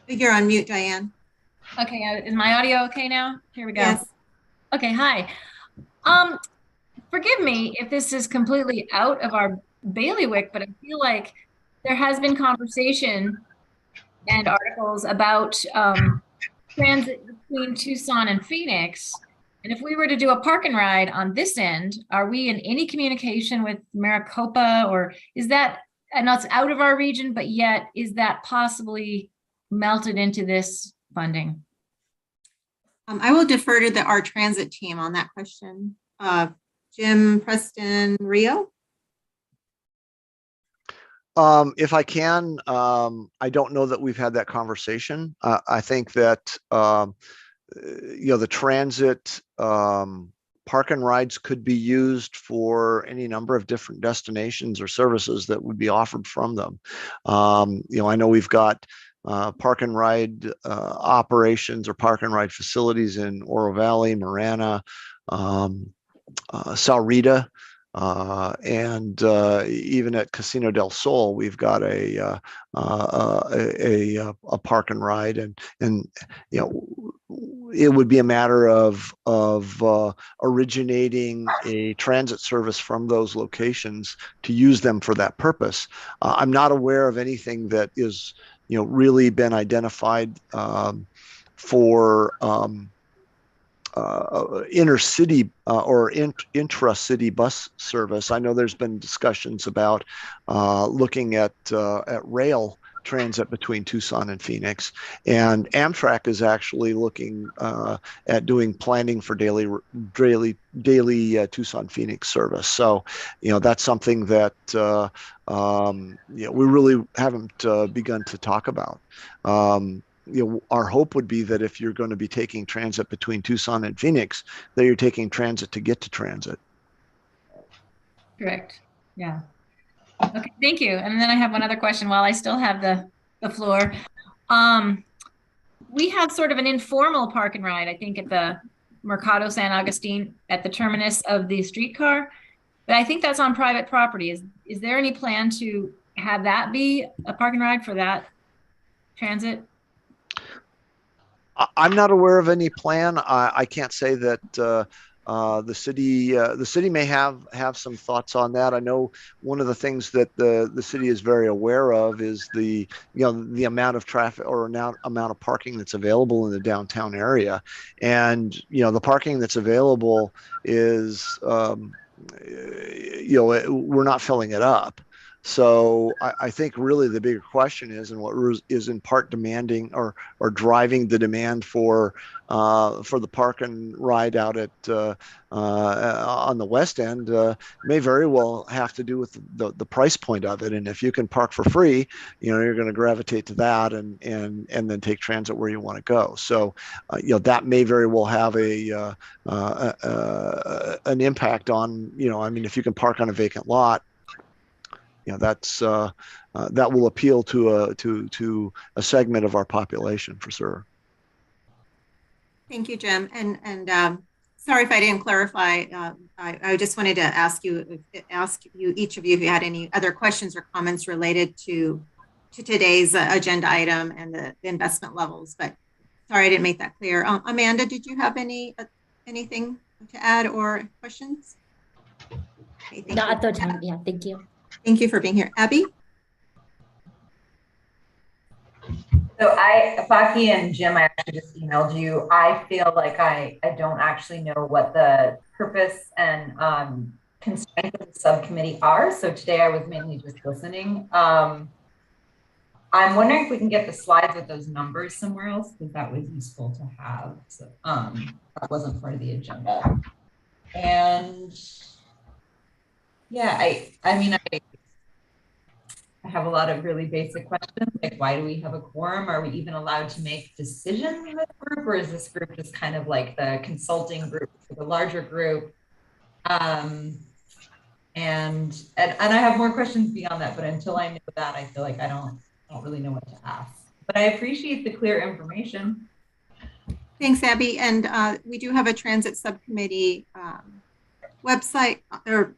You're on mute, Diane. Okay, is my audio okay now? Here we go. Yes. Okay, hi. Forgive me if this is completely out of our bailiwick, but I feel like there has been conversation and articles about transit between Tucson and Phoenix. And if we were to do a park and ride on this end, are we in any communication with Maricopa, or is that, I know it's out of our region, but yet is that possibly melted into this funding? I will defer to our transit team on that question. Jim, Preston, Rio? If I can, I don't know that we've had that conversation. I think that the transit park and rides could be used for any number of different destinations or services that would be offered from them. I know we've got park and ride operations or park and ride facilities in Oro Valley, Marana, Sahuarita, and even at Casino del Sol, we've got a park and ride, and it would be a matter of originating a transit service from those locations to use them for that purpose. I'm not aware of anything that is really been identified for inner-city or intra-city bus service. I know there's been discussions about looking at rail transit between Tucson and Phoenix, and Amtrak is actually looking at doing planning for daily Tucson Phoenix service. So that's something that we really haven't begun to talk about. Our hope would be that if you're going to be taking transit between Tucson and Phoenix, that you're taking transit to get to transit. Correct. Yeah. Okay, thank you. And then I have one other question while I still have the floor. We have sort of an informal park and ride, I think, at the Mercado San Agustin at the terminus of the streetcar, but I think that's on private property. Is there any plan to have that be a park and ride for that transit? I'm not aware of any plan. I can't say that the city may have some thoughts on that. I know one of the things that the city is very aware of is the amount of traffic or amount of parking that's available in the downtown area, and the parking that's available is we're not filling it up. So I think really the bigger question is, and what is in part demanding or driving the demand for the park and ride out at on the west end may very well have to do with the price point of it. And if you can park for free, you're going to gravitate to that and then take transit where you want to go. So that may very well have an impact on, I mean, if you can park on a vacant lot, that's that will appeal to a segment of our population for sure. Thank you, Jim. And sorry if I didn't clarify. I just wanted to ask you each of you if you had any other questions or comments related to today's agenda item and the investment levels. But sorry I didn't make that clear. Amanda, did you have anything to add or questions? Okay, Not at the time. Yeah, thank you. Thank you for being here. Abby? So Faki and Jim, I actually just emailed you. I feel like I don't actually know what the purpose and constraints of the subcommittee are. So today I was mainly just listening. I'm wondering if we can get the slides with those numbers somewhere else, because that was useful to have. So that wasn't part of the agenda. And yeah, I mean, I have a lot of really basic questions, like why do we have a quorum? Are we even allowed to make decisions in this group, or is this group just kind of like the consulting group for the larger group? And I have more questions beyond that, but until I know that, I feel like I don't really know what to ask. But I appreciate the clear information. Thanks, Abby. And we do have a transit subcommittee website or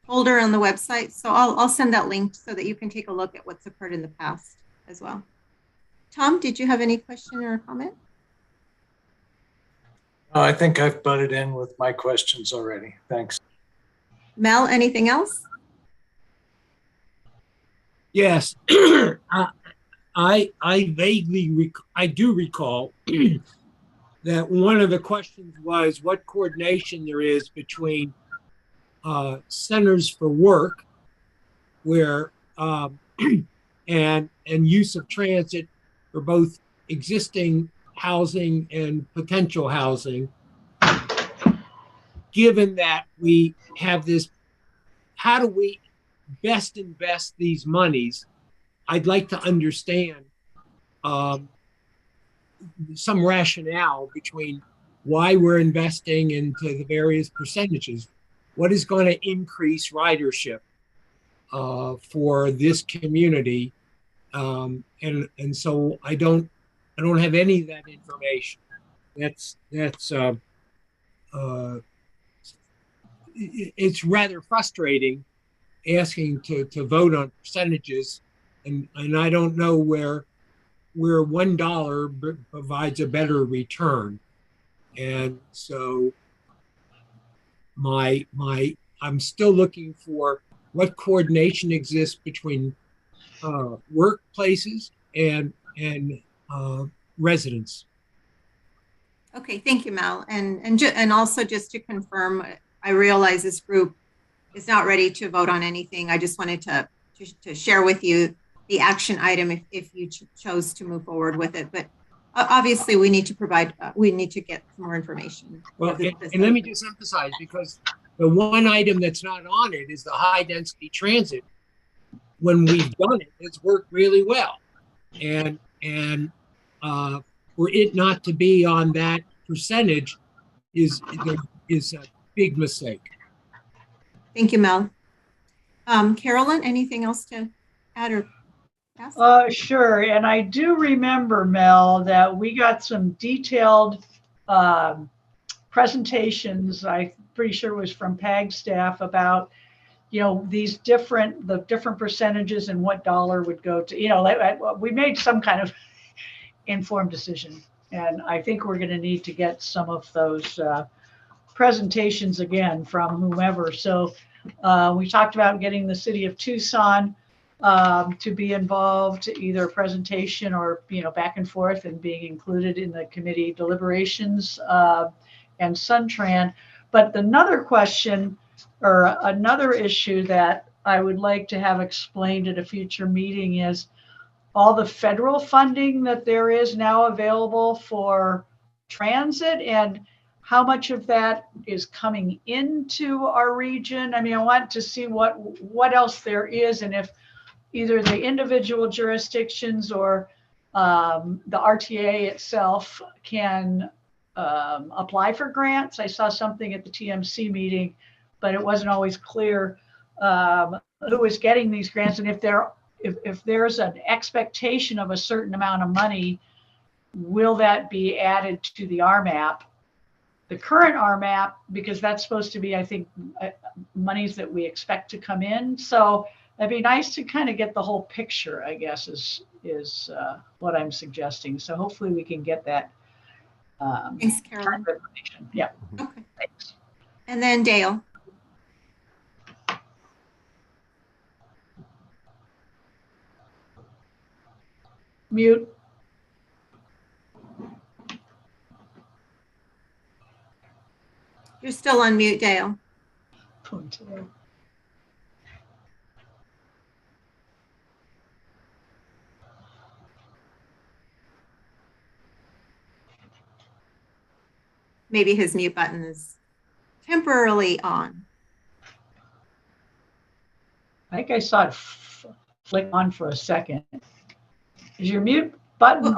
folder on the website. So I'll send that link so that you can take a look at what's occurred in the past as well. Tom, did you have any question or comment? I think I've butted in with my questions already. Thanks. Mel, anything else? Yes. I do recall that one of the questions was what coordination there is between centers for work, where and use of transit for both existing housing and potential housing. Given that we have this, how do we best invest these monies? I'd like to understand some rationale between why we're investing into the various percentages. What is going to increase ridership for this community? And so I don't have any of that information. It's rather frustrating asking to vote on percentages, and I don't know where $1 provides a better return. And so I'm still looking for what coordination exists between workplaces and residents. Okay, thank you, Mel. And also just to confirm, I realize this group is not ready to vote on anything. I just wanted to share with you the action item if you chose to move forward with it. But obviously, we need to get some more information. Well, and let me just emphasize, because the one item that's not on it is the high density transit. When we've done it, it's worked really well, and for it not to be on that percentage is a big mistake. Thank you, Mel. Carolyn, anything else to add or ask? Sure. And I do remember, Mel, that we got some detailed presentations. I'm pretty sure it was from PAG staff about, these the different percentages and what dollar would go to, we made some kind of informed decision. And I think we're going to need to get some of those presentations again from whomever. So we talked about getting the city of Tucson to be involved, either presentation or back and forth, and being included in the committee deliberations, and Suntran. But another question or another issue that I would like to have explained at a future meeting is all the federal funding that there is now available for transit and how much of that is coming into our region. I mean, I want to see what else there is, and if either the individual jurisdictions or the RTA itself can apply for grants. I saw something at the TMC meeting, but it wasn't always clear who is getting these grants, and if there's an expectation of a certain amount of money, will that be added to the RMAP, the current RMAP, because that's supposed to be, I think, monies that we expect to come in. So it'd be nice to kind of get the whole picture, I guess, is what I'm suggesting. So hopefully we can get that. Thanks, Carolyn. Yeah. Okay. Thanks. And then Dale. Mute. You're still on mute, Dale. Maybe his mute button is temporarily on. I think I saw it flick on for a second. Is your mute button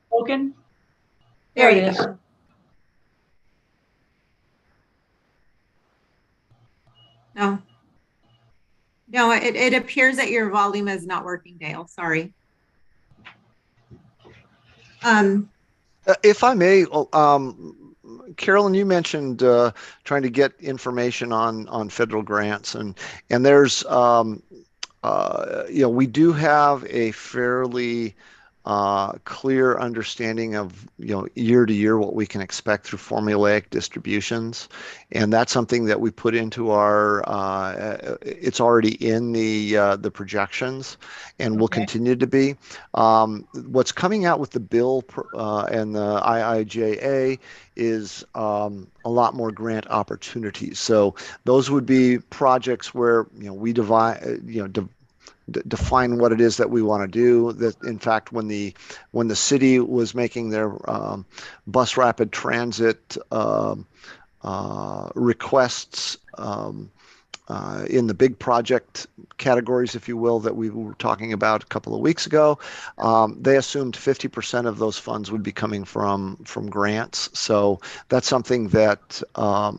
broken? There it is. No. No, it appears that your volume is not working, Dale. Sorry. If I may, Carolyn, you mentioned trying to get information on federal grants, and there's we do have a fairly clear understanding of year to year what we can expect through formulaic distributions, and that's something that we put into our it's already in the projections and will continue to be. What's coming out with the bill and the IIJA is a lot more grant opportunities. So those would be projects where we define what it is that we want to do. That in fact, when the city was making their bus rapid transit requests in the big project categories, if you will, that we were talking about a couple of weeks ago, they assumed 50% of those funds would be coming from grants. So that's something that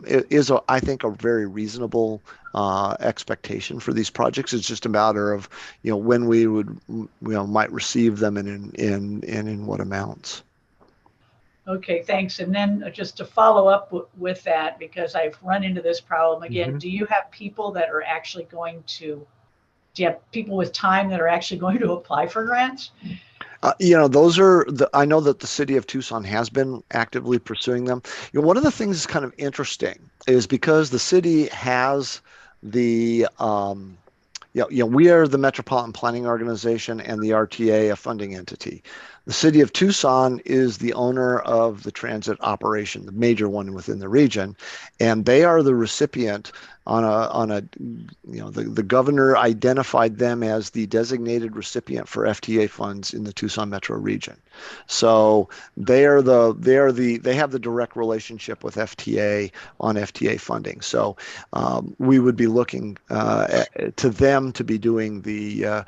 is, I think, a very reasonable expectation for these projects. It's just a matter of when we would might receive them and in what amounts. Okay, thanks. And then just to follow up with that, because I've run into this problem again, do you have people that are actually do you have people with time that are actually going to apply for grants? Those are I know that the city of Tucson has been actively pursuing them. One of the things that's kind of interesting is because the city has the we are the Metropolitan Planning Organization and the RTA, a funding entity. The city of Tucson is the owner of the transit operation, the major one within the region, and they are the recipient the governor identified them as the designated recipient for FTA funds in the Tucson metro region. So they have the direct relationship with FTA on FTA funding. So we would be looking to them to be doing the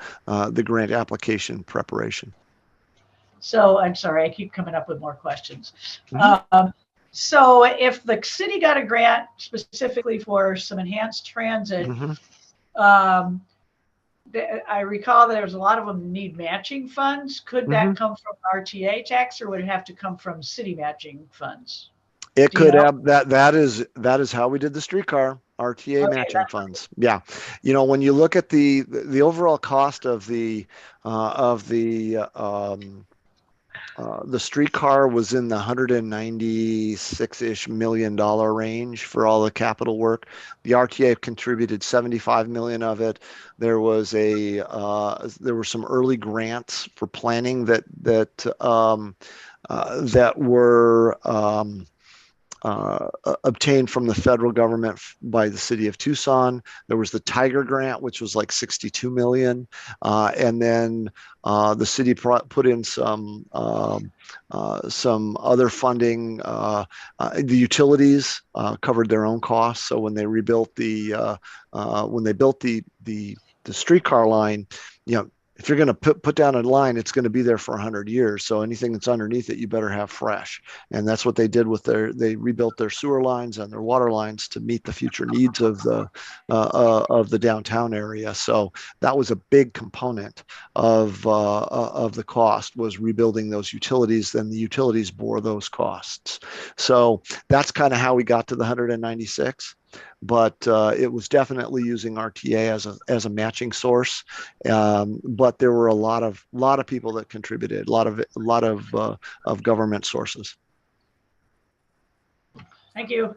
grant application preparation. So I'm sorry, I keep coming up with more questions. So if the city got a grant specifically for some enhanced transit, I recall there's a lot of them need matching funds. Could that come from RTA tax, or would it have to come from city matching funds? It could have that is how we did the streetcar RTA matching funds. Yeah. When you look at the overall cost of the streetcar was in the $196-ish million range for all the capital work. The RTA contributed $75 million of it. There were some early grants for planning that were obtained from the federal government by the city of Tucson. There was the Tiger Grant, which was like 62 million. And then the city put in some other funding. The utilities covered their own costs. So when they rebuilt when they built the streetcar line, if you're going to put down a line, it's going to be there for 100 years. So anything that's underneath it, you better have fresh. And that's what they did with they rebuilt their sewer lines and their water lines to meet the future needs of the downtown area. So that was a big component of the cost, was rebuilding those utilities. Then the utilities bore those costs. So that's kind of how we got to the 196. But it was definitely using RTA as a matching source. But there were a lot of people that contributed, a lot of government sources. Thank you.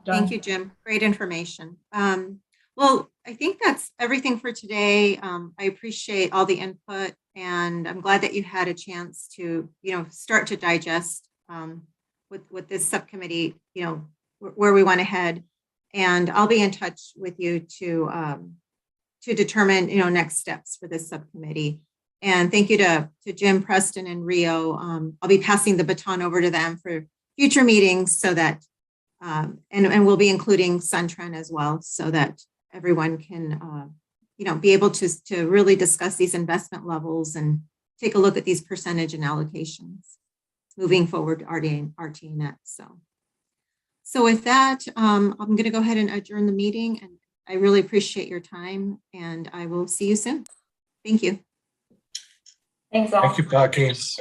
Thank you, Jim. Great information. Well, I think that's everything for today. I appreciate all the input, and I'm glad that you had a chance to, start to digest with this subcommittee, where we want to head. And I'll be in touch with you to determine, next steps for this subcommittee. And thank you to Jim, Preston, and Rio. I'll be passing the baton over to them for future meetings, so that, and we'll be including Suntren as well, so that everyone can, be able to really discuss these investment levels and take a look at these percentage and allocations moving forward, RTNet. So with that, I'm going to go ahead and adjourn the meeting, and I really appreciate your time, and I will see you soon. Thank you. Thanks all. Thank you, Paki.